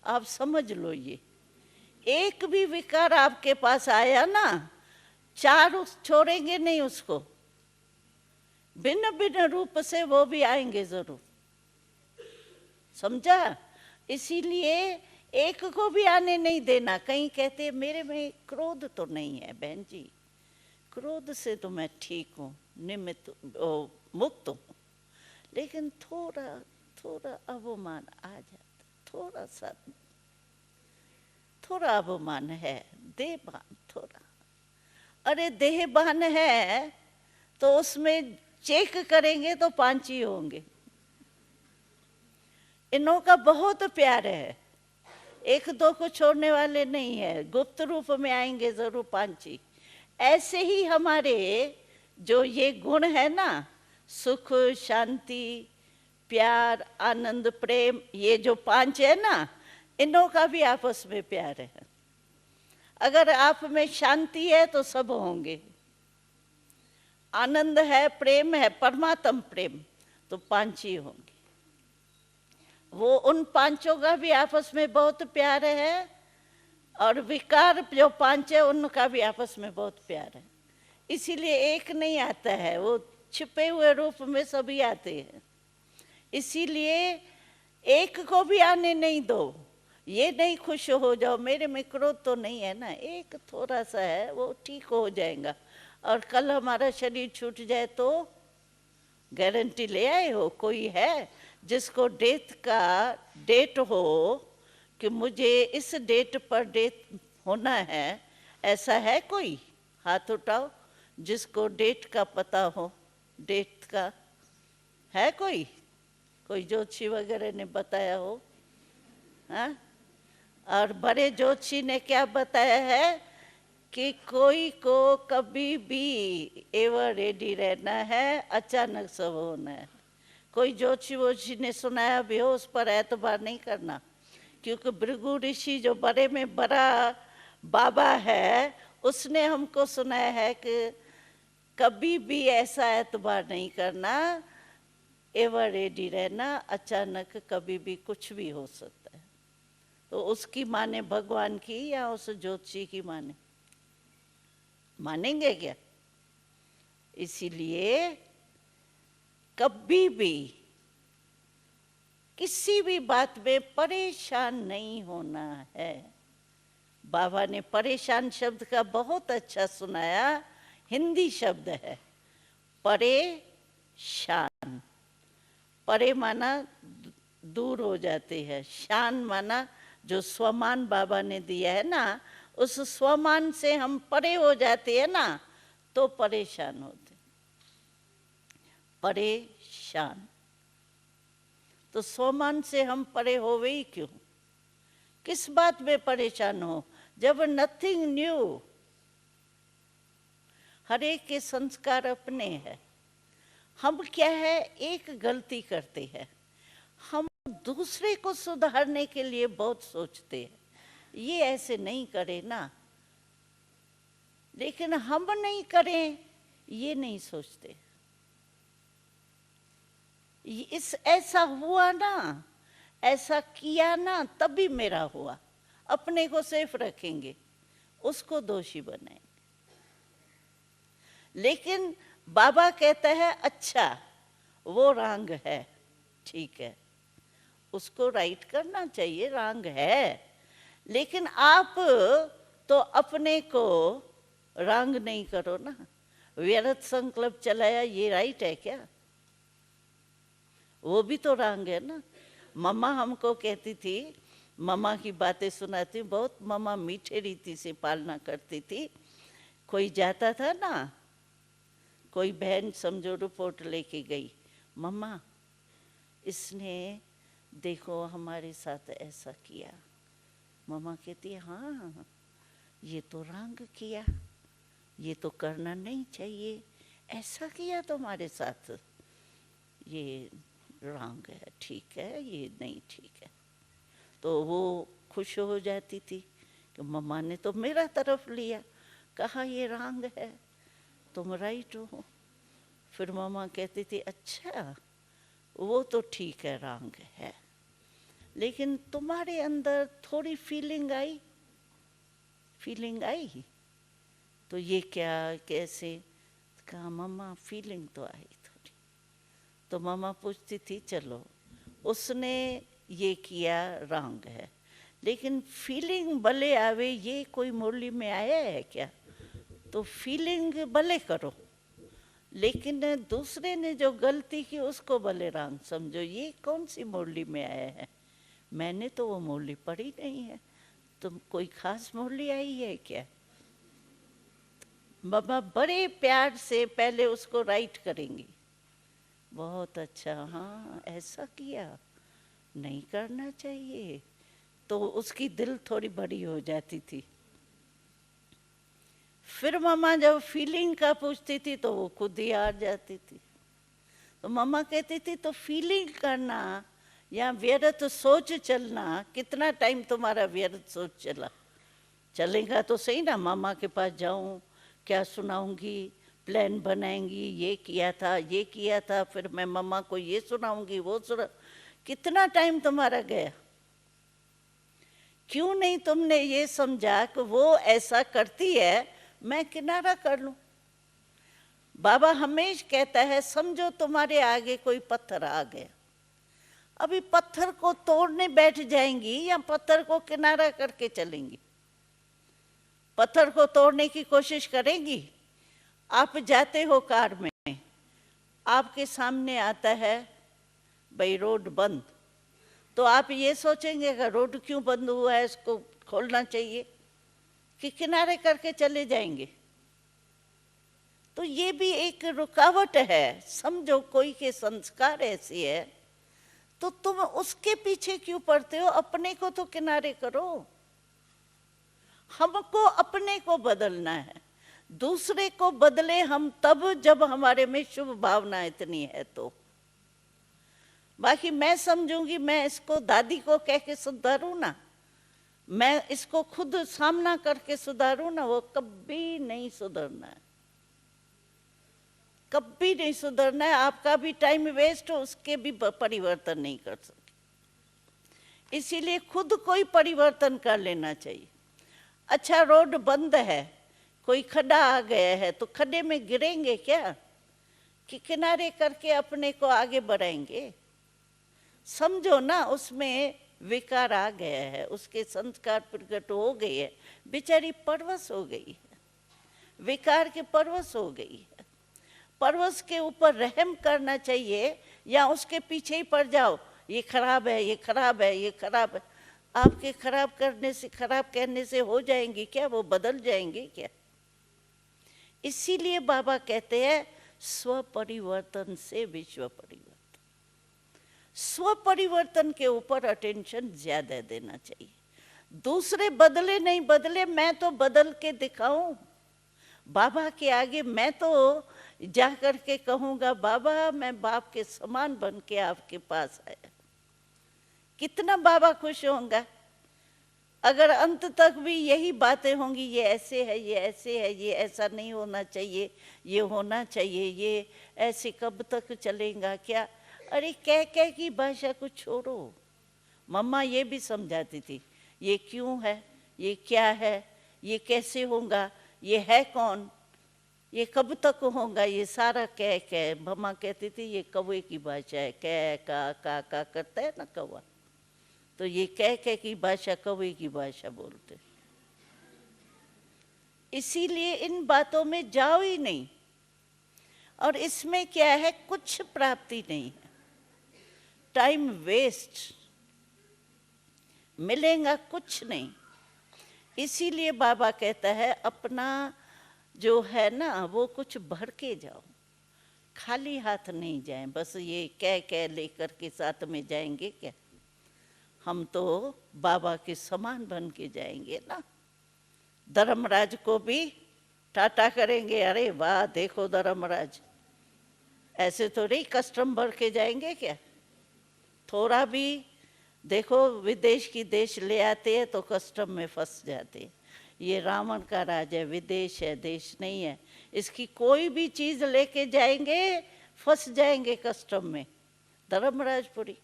आप समझ लो। ये एक भी विकार आपके पास आया ना, 4 छोड़ेंगे नहीं उसको, भिन्न भिन्न रूप से वो भी आएंगे जरूर, समझा? इसीलिए एक को भी आने नहीं देना। कहीं कहते मेरे में क्रोध तो नहीं है बहन जी, क्रोध से तो मैं ठीक हूँ, निमित्त मुक्त हूँ, लेकिन थोड़ा थोड़ा अवमान आ जाता, थोड़ा अवमान है, देहभान थोड़ा। अरे देहभान है तो उसमें चेक करेंगे तो 5 ही होंगे। इनों का बहुत प्यार है, 1-2 को छोड़ने वाले नहीं है, गुप्त रूप में आएंगे जरूर 5 ही। ऐसे ही हमारे जो ये गुण है ना, सुख, शांति, प्यार, आनंद, प्रेम, ये जो 5 है ना, इनों का भी आपस में प्यार है। अगर आप में शांति है तो सब होंगे, आनंद है, प्रेम है, परमात्म प्रेम, तो 5 ही होंगे। वो उन 5 का भी आपस में बहुत प्यार है, और विकार जो 5 है उनका भी आपस में बहुत प्यार है। इसीलिए एक नहीं आता है, वो छिपे हुए रूप में सभी आते हैं। इसीलिए एक को भी आने नहीं दो, ये नहीं खुश हो जाओ मेरे में क्रोध तो नहीं है ना, एक थोड़ा सा है, वो ठीक हो जाएगा। और कल हमारा शरीर छूट जाए तो गारंटी ले आए हो? कोई है जिसको डेट हो कि मुझे इस डेट पर डेट होना है, ऐसा है कोई? हाथ उठाओ जिसको डेट का पता हो, डेट का है कोई ज्योतिषी वगैरह ने बताया हो? हाँ? और बड़े ज्योतिषी ने क्या बताया है कि कोई को कभी भी एवर रेडी रहना है, अचानक सब होना है। कोई जोशी वोशी ने सुनाया भी हो उस पर एतबार नहीं करना, क्योंकि भृगु ऋषि जो बड़े में बड़ा बाबा है उसने हमको सुनाया है कि कभी भी ऐसा एतबार नहीं करना, एवर रेडी रहना, अचानक कभी भी कुछ भी हो सकता है। तो उसकी माने भगवान की या उस ज्योतिषी की मानेंगे क्या? इसीलिए कभी भी किसी भी बात में परेशान नहीं होना है। बाबा ने परेशान शब्द का बहुत अच्छा सुनाया, हिंदी शब्द है परेशान। परे माना दूर हो जाते हैं, शान माना जो स्वमान बाबा ने दिया है ना, उस स्वमान से हम परे हो जाते हैं ना, तो परेशान होते। परेशान तो स्वमान से हम परे होवे ही क्यों? किस बात में परेशान हो जब नथिंग न्यू। हर एक के संस्कार अपने हैं। हम क्या है, एक गलती करते हैं, हम दूसरे को सुधारने के लिए बहुत सोचते हैं, ये ऐसे नहीं करे ना, लेकिन हम नहीं करें ये नहीं सोचते। इस ऐसा हुआ ना, ऐसा किया ना, तभी मेरा हुआ। अपने को सेफ रखेंगे, उसको दोषी बनाएंगे। लेकिन बाबा कहता है अच्छा वो रंग है, ठीक है, उसको राइट करना चाहिए, रंग है, लेकिन आप तो अपने को रंग नहीं करो ना। व्यर्थ संकल्प चलाया, ये राइट है क्या? वो भी तो रंग है ना। मम्मा हमको कहती थी, मम्मा की बातें सुनाती, बहुत मम्मा मीठे रीति से पालना करती थी। कोई जाता था ना, कोई बहन समझो रिपोर्ट लेके गई, मम्मा इसने देखो हमारे साथ ऐसा किया। मम्मा कहती है हाँ ये तो रंग किया, ये तो करना नहीं चाहिए, ऐसा किया तुम्हारे साथ, ये रंग है, ठीक है, ये नहीं ठीक है। तो वो खुश हो जाती थी कि मम्मा ने तो मेरा तरफ लिया, कहा ये रंग है, तुम राइट हो। फिर मम्मा कहती थी अच्छा वो तो ठीक है, रंग है, लेकिन तुम्हारे अंदर थोड़ी फीलिंग आई, फीलिंग आई तो ये क्या, कैसे? कहा मम्मा फीलिंग तो आई थोड़ी। तो मम्मा पूछती थी चलो उसने ये किया, रंग है, लेकिन फीलिंग भले आवे, ये कोई मुरली में आया है क्या? तो फीलिंग भले करो, लेकिन दूसरे ने जो गलती की उसको भले रंग समझो, ये कौन सी मुरली में आया है? मैंने तो वो मुरली पढ़ी नहीं है, तुम कोई खास मुरली आई है क्या? मम्मा बड़े प्यार से पहले उसको राइट करेंगी, बहुत अच्छा, हाँ ऐसा किया, नहीं करना चाहिए, तो उसकी दिल थोड़ी बड़ी हो जाती थी। फिर मम्मा जब फीलिंग का पूछती थी तो वो खुद ही हार जाती थी। तो मम्मा कहती थी तो फीलिंग करना या व्यर्थ सोच चलना, कितना टाइम तुम्हारा व्यर्थ सोच चला? चलेगा तो सही ना, मामा के पास जाऊं, क्या सुनाऊंगी, प्लान बनाएंगी, ये किया था, ये किया था, फिर मैं मम्मा को ये सुनाऊंगी, वो सुना, कितना टाइम तुम्हारा गया? क्यों नहीं तुमने ये समझा कि वो ऐसा करती है, मैं किनारा कर लूं? बाबा हमेश कहता है समझो तुम्हारे आगे कोई पत्थर आ गया, अभी पत्थर को तोड़ने बैठ जाएंगी या पत्थर को किनारा करके चलेंगी? पत्थर को तोड़ने की कोशिश करेंगी। आप जाते हो कार में, आपके सामने आता है भाई रोड बंद, तो आप ये सोचेंगे कि रोड क्यों बंद हुआ है, इसको खोलना चाहिए, कि किनारे करके चले जाएंगे? तो ये भी एक रुकावट है। समझो कोई के संस्कार ऐसे है तो तुम उसके पीछे क्यों पड़ते हो? अपने को तो किनारे करो। हमको अपने को बदलना है, दूसरे को बदले हम तब जब हमारे में शुभ भावना इतनी है। तो बाकी मैं समझूंगी, मैं इसको दादी को कह के सुधारूँ ना, मैं इसको खुद सामना करके सुधारूँ ना, वो कभी नहीं सुधरना है, कभी नहीं सुधरना है। आपका भी टाइम वेस्ट हो, उसके भी परिवर्तन नहीं कर सकते। इसीलिए खुद कोई परिवर्तन कर लेना चाहिए। अच्छा, रोड बंद है, कोई खड्डा आ गया है, तो खड्डे में गिरेंगे क्या कि किनारे करके अपने को आगे बढ़ाएंगे? समझो ना, उसमें विकार आ गया है, उसके संस्कार प्रकट हो गए है, बेचारी परवश हो गई है, विकार के परवश हो गई है। परवश के ऊपर रहम करना चाहिए, या उसके पीछे ही पड़ जाओ, ये खराब है, ये खराब है, ये खराब है। आपके खराब करने से, खराब कहने से हो जाएंगी क्या? वो बदल जाएंगे क्या? इसीलिए बाबा कहते हैं स्व परिवर्तन से विश्व परिवर्तन। स्व परिवर्तन के ऊपर अटेंशन ज्यादा देना चाहिए। दूसरे बदले नहीं बदले, मैं तो बदल के दिखाऊं बाबा के आगे। मैं तो जा कर के कहूँगा, बाबा मैं बाप के समान बन के आपके पास आया। कितना बाबा खुश होंगे अगर अंत तक भी यही बातें होंगी, ये ऐसे है, ये ऐसे है, ये ऐसा नहीं होना चाहिए, ये होना चाहिए, ये ऐसे कब तक चलेगा क्या? अरे कह कह की भाषा को छोड़ो। मम्मा ये भी समझाती थी, ये क्यों है, ये क्या है, ये कैसे होगा, ये है कौन, ये कब तक होगा, ये सारा कह कह। मम्मा कहती थी ये कौवे की भाषा है, कह का करता है ना कौवा, तो ये कह कह की भाषा कौवे की भाषा बोलते। इसीलिए इन बातों में जाओ ही नहीं। और इसमें क्या है, कुछ प्राप्ति नहीं है, टाइम वेस्ट, मिलेगा कुछ नहीं। इसीलिए बाबा कहता है अपना जो है ना वो कुछ भर के जाओ, खाली हाथ नहीं जाएं। बस ये कह लेकर के साथ में जाएंगे क्या? हम तो बाबा के समान बन के जाएंगे ना। धर्मराज को भी टाटा करेंगे, अरे वाह देखो धर्मराज, ऐसे तो नहीं कस्टम भर के जाएंगे क्या? थोड़ा भी देखो, विदेश की देश ले आते हैं तो कस्टम में फंस जाते हैं। ये रावण का राज है, विदेश है, देश नहीं है। इसकी कोई भी चीज लेके जाएंगे फंस जाएंगे कस्टम में, धर्मराजपुरी।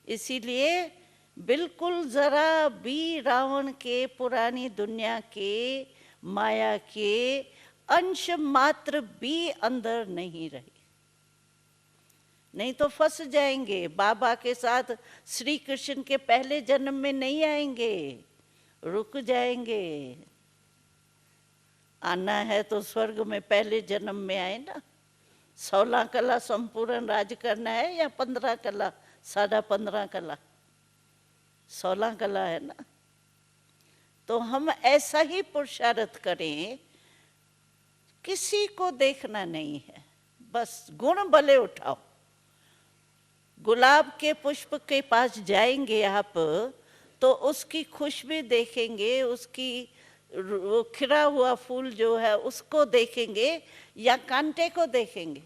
इसीलिए बिल्कुल जरा भी रावण के, पुरानी दुनिया के, माया के अंश मात्र भी अंदर नहीं रहे, नहीं तो फंस जाएंगे। बाबा के साथ श्री कृष्ण के पहले जन्म में नहीं आएंगे, रुक जाएंगे। आना है तो स्वर्ग में पहले जन्म में आए ना। 16 कला संपूर्ण राज करना है या 15 कला, 15.5 कला? 16 कला है ना। तो हम ऐसा ही पुरुषार्थ करें, किसी को देखना नहीं है, बस गुण भले उठाओ। गुलाब के पुष्प के पास जाएंगे आप तो उसकी खुशबू देखेंगे, उसकी वो खिला हुआ फूल जो है उसको देखेंगे या कांटे को देखेंगे?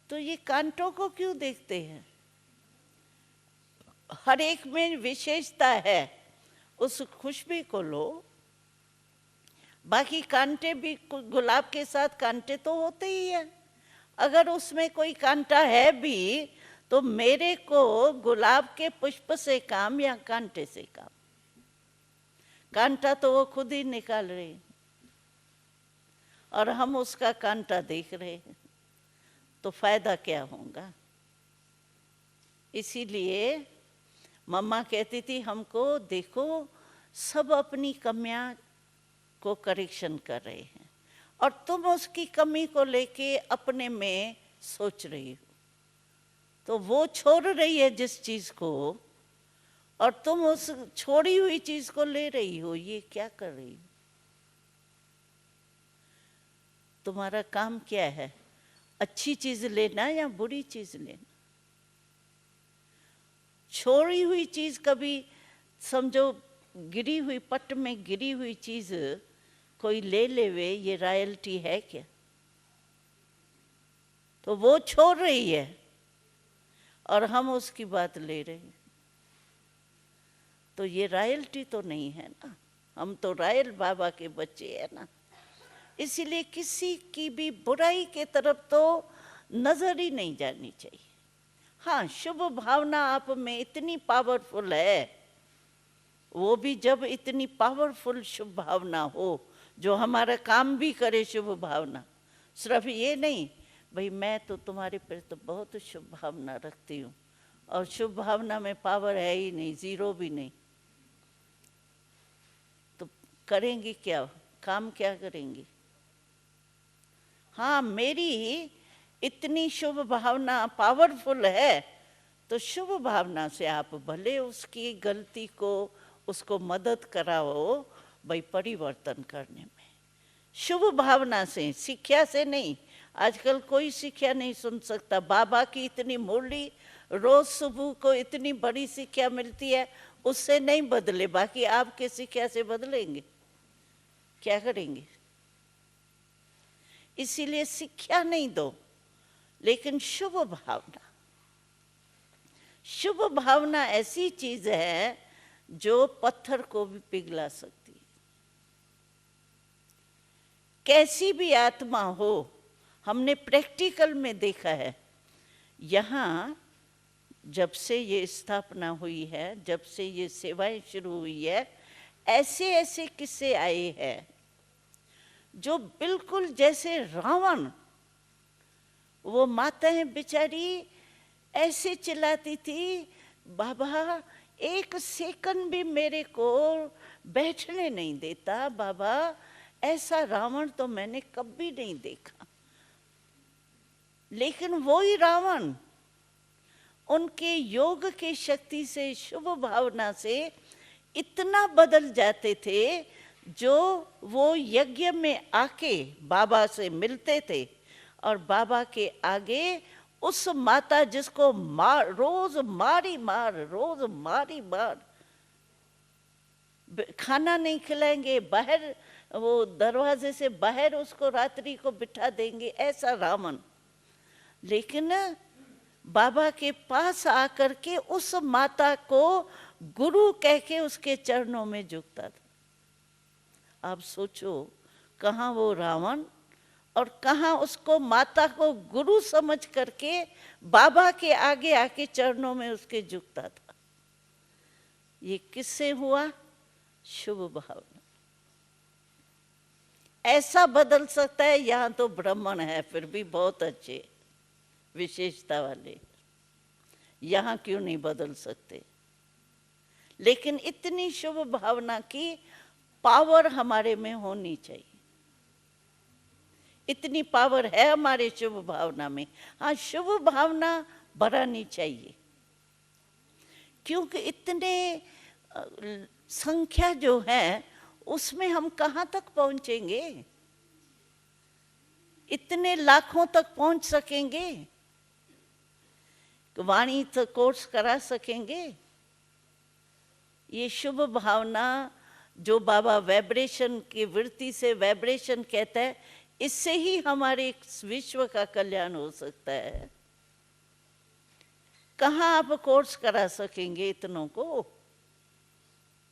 तो ये कांटों को क्यों देखते हैं? हर एक में विशेषता है, उस खुशबू को लो। बाकी कांटे भी, गुलाब के साथ कांटे तो होते ही हैं। अगर उसमें कोई कांटा है भी तो मेरे को गुलाब के पुष्प से काम या कांटे से काम? कांटा तो वो खुद ही निकाल रहे हैं और हम उसका कांटा देख रहे हैं, तो फायदा क्या होगा? इसीलिए मम्मा कहती थी हमको, देखो सब अपनी कमियां को करेक्शन कर रहे हैं और तुम उसकी कमी को लेके अपने में सोच रही हो। तो वो छोड़ रही है जिस चीज को और तुम उस छोड़ी हुई चीज को ले रही हो, ये क्या कर रही हो? तुम्हारा काम क्या है? अच्छी चीज लेना या बुरी चीज लेना? छोड़ी हुई चीज कभी समझो, गिरी हुई पट में गिरी हुई चीज कोई ले लेवे, ये रॉयल्टी है क्या? तो वो छोड़ रही है और हम उसकी बात ले रहे हैं। तो ये रॉयल्टी तो नहीं है ना, हम तो रॉयल बाबा के बच्चे हैं ना। इसीलिए किसी की भी बुराई के तरफ तो नजर ही नहीं जानी चाहिए। हाँ, शुभ भावना आप में इतनी पावरफुल है, वो भी जब इतनी पावरफुल शुभ भावना हो जो हमारा काम भी करे। शुभ भावना सिर्फ ये नहीं, भाई मैं तो तुम्हारे पर तो बहुत शुभ भावना रखती हूँ, और शुभ भावना में पावर है ही नहीं, जीरो भी नहीं, तो करेंगी क्या, काम क्या करेंगी? हाँ, मेरी इतनी शुभ भावना पावरफुल है, तो शुभ भावना से आप भले उसकी गलती को, उसको मदद कराओ भाई परिवर्तन करने में। शुभ भावना से, शिक्षा से नहीं। आजकल कोई शिक्षा नहीं सुन सकता। बाबा की इतनी मुरली रोज सुबह को इतनी बड़ी शिक्षा मिलती है, उससे नहीं बदले, बाकी आपके शिक्षा से बदलेंगे, क्या करेंगे? इसीलिए शिक्षा नहीं दो, लेकिन शुभ भावना। शुभ भावना ऐसी चीज है जो पत्थर को भी पिघला सकती है। कैसी भी आत्मा हो, हमने प्रैक्टिकल में देखा है। यहाँ जब से ये स्थापना हुई है, जब से ये सेवाएं शुरू हुई है, ऐसे ऐसे किस्से आए हैं जो बिल्कुल जैसे रावण, वो माताएं बेचारी ऐसे चिल्लाती थी, बाबा एक सेकंड भी मेरे को बैठने नहीं देता, बाबा ऐसा रावण तो मैंने कभी नहीं देखा। लेकिन वही रावण उनके योग की शक्ति से, शुभ भावना से इतना बदल जाते थे, जो वो यज्ञ में आके बाबा से मिलते थे और बाबा के आगे उस माता जिसको रोज मारी मार खाना नहीं खिलाएंगे, बाहर वो दरवाजे से बाहर उसको रात्रि को बिठा देंगे, ऐसा रावण। लेकिन बाबा के पास आकर के उस माता को गुरु कह के उसके चरणों में झुकता था। आप सोचो, कहाँ वो रावण और कहाँ उसको, माता को गुरु समझ करके बाबा के आगे आके चरणों में उसके झुकता था। ये किससे हुआ? शुभ भावना। ऐसा बदल सकता है। यहाँ तो ब्राह्मण है, फिर भी बहुत अच्छे विशेषता वाले, यहाँ क्यों नहीं बदल सकते? लेकिन इतनी शुभ भावना की पावर हमारे में होनी चाहिए। इतनी पावर है हमारे शुभ भावना में। हाँ, शुभ भावना बढ़ानी चाहिए, क्योंकि इतने संख्या जो है उसमें हम कहाँ तक पहुंचेंगे? इतने लाखों तक पहुंच सकेंगे? वाणी तो कोर्स करा सकेंगे? ये शुभ भावना जो बाबा वाइब्रेशन की वृत्ति से, वाइब्रेशन कहता है, इससे ही हमारे विश्व का कल्याण हो सकता है। कहाँ आप कोर्स करा सकेंगे? इतनों को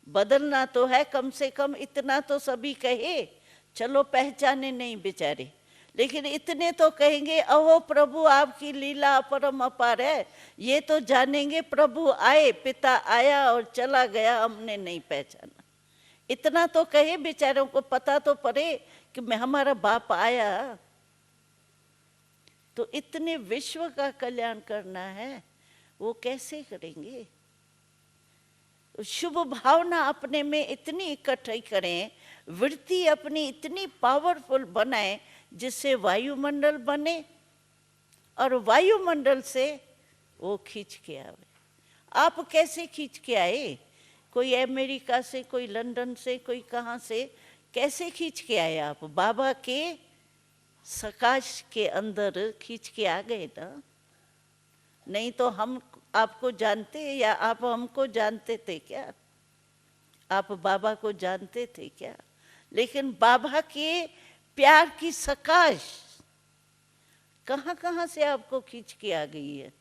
बदलना तो है, कम से कम इतना तो सभी कहे। चलो पहचाने नहीं बेचारे, लेकिन इतने तो कहेंगे, अहो प्रभु आपकी लीला परम अपार है। ये तो जानेंगे प्रभु आए, पिता आया और चला गया, हमने नहीं पहचाना। इतना तो कहे, बेचारों को पता तो पड़े कि मैं, हमारा बाप आया। तो इतने विश्व का कल्याण करना है, वो कैसे करेंगे? शुभ भावना अपने में इतनी इकट्ठी करें, वृत्ति अपनी इतनी पावरफुल बनाए जिससे वायुमंडल बने, और वायुमंडल से वो खींच के आवे। आप कैसे खींच के आए? कोई अमेरिका से, कोई लंदन से, कोई कहाँ से, कैसे खींच के आए आप? बाबा के सकाश के अंदर खींच के आ गए ना। नहीं तो हम आपको जानते या आप हमको जानते थे क्या? आप बाबा को जानते थे क्या? लेकिन बाबा के प्यार की सकाश कहाँ कहाँ से आपको खींच के आ गई है।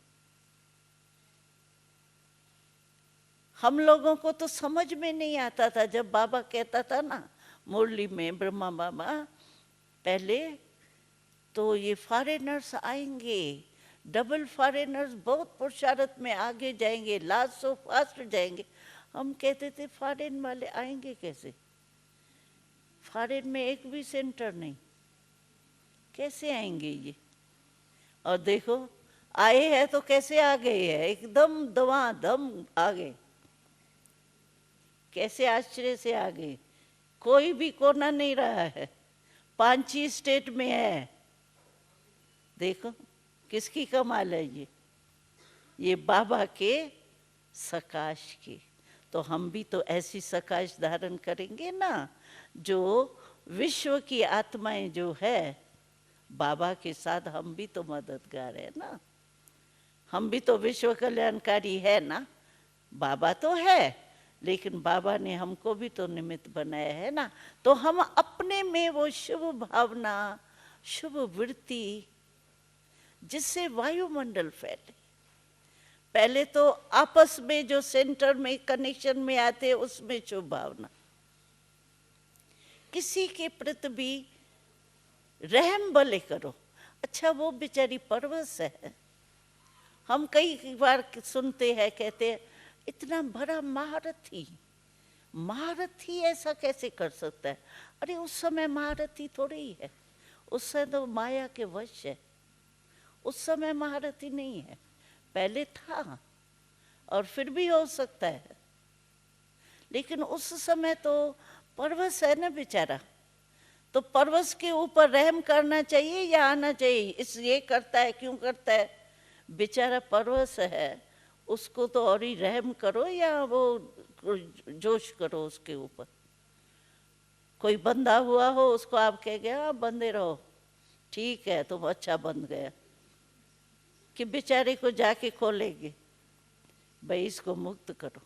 हम लोगों को तो समझ में नहीं आता था जब बाबा कहता था ना मुरली में, ब्रह्मा बाबा, पहले तो ये फॉरेनर्स आएंगे, डबल फॉरेनर्स बहुत पुरुषार्थ में आगे जाएंगे, लास्ट सो फास्ट जाएंगे। हम कहते थे फॉरेन वाले आएंगे कैसे, फॉरेन में एक भी सेंटर नहीं, कैसे आएंगे ये। और देखो आए हैं तो कैसे आ गए हैं, एकदम दमादम आ गए, कैसे आश्चर्य से आ गए। कोई भी कोना नहीं रहा है, 5 स्टेट में है। देखो किसकी कमाल है ये बाबा के सकाश की। तो हम भी तो ऐसी सकाश धारण करेंगे ना, जो विश्व की आत्माएं जो है बाबा के साथ, हम भी तो मददगार है ना, हम भी तो विश्व कल्याणकारी है ना। बाबा तो है, लेकिन बाबा ने हमको भी तो निमित्त बनाया है ना। तो हम अपने में वो शुभ भावना, शुभ वृत्ति, जिससे वायुमंडल फैले। पहले तो आपस में जो सेंटर में कनेक्शन में आते उसमें शुभ भावना, किसी के प्रति भी रहम भले करो। अच्छा वो बेचारी परवश है, हम कई बार सुनते हैं, कहते हैं इतना बड़ा महारथी, महारथी ऐसा कैसे कर सकता है। अरे उस समय महारथी थोड़ी ही है, उस समय तो माया के वश है, उस समय महारथी नहीं है, पहले था और फिर भी हो सकता है। लेकिन उस समय तो परवश है ना बेचारा, तो परवश के ऊपर रहम करना चाहिए या आना चाहिए, इस ये करता है क्यों करता है, बेचारा परवश है, उसको तो और ही रहम करो या वो जोश करो उसके ऊपर। कोई बंधा हुआ हो उसको आप कह गया बंधे रहो, ठीक है तुम अच्छा बंध गया, कि बेचारे को जाके खोलेंगे भाई इसको मुक्त करो।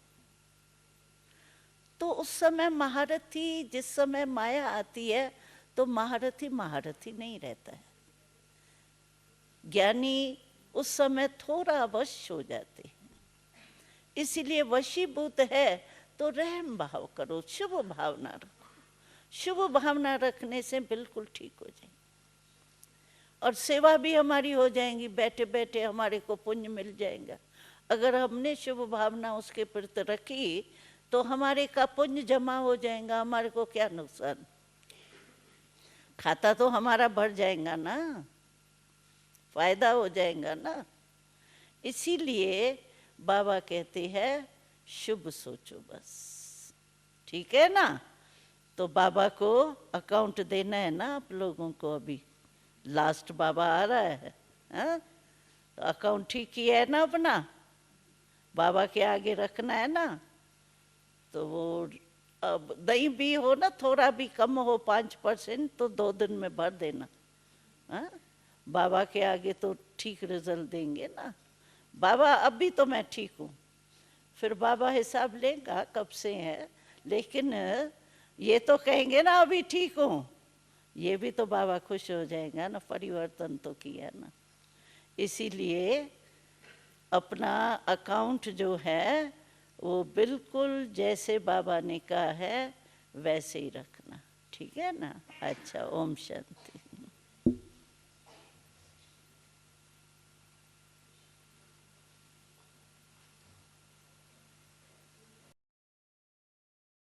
तो उस समय महारथी, जिस समय माया आती है तो महारथी महारथी नहीं रहता है, ज्ञानी उस समय थोड़ा वश हो जाते हैं। इसीलिए वशीभूत है तो रहम भाव करो, शुभ भावना रखो। शुभ भावना रखने से बिल्कुल ठीक हो जाएंगे और सेवा भी हमारी हो जाएंगी, बैठे बैठे हमारे को पुण्य मिल जाएगा। अगर हमने शुभ भावना उसके प्रति रखी तो हमारे का पुण्य जमा हो जाएगा, हमारे को क्या नुकसान, खाता तो हमारा भर जाएगा ना, फायदा हो जाएगा ना। इसीलिए बाबा कहते हैं शुभ सोचो बस, ठीक है ना। तो बाबा को अकाउंट देना है ना आप लोगों को, अभी लास्ट बाबा आ रहा है, तो अकाउंट ठीक किया है ना अपना, बाबा के आगे रखना है ना। तो वो अब दही भी हो ना, थोड़ा भी कम हो 5%, तो 2 दिन में भर देना, बाबा के आगे तो ठीक रिजल्ट देंगे ना। बाबा अभी तो मैं ठीक हूँ, फिर बाबा हिसाब लेगा कब से है, लेकिन ये तो कहेंगे ना अभी ठीक हूँ, ये भी तो बाबा खुश हो जाएगा ना, परिवर्तन तो किया ना। इसीलिए अपना अकाउंट जो है वो बिल्कुल जैसे बाबा ने कहा है वैसे ही रखना, ठीक है ना। अच्छा, ओम शांति।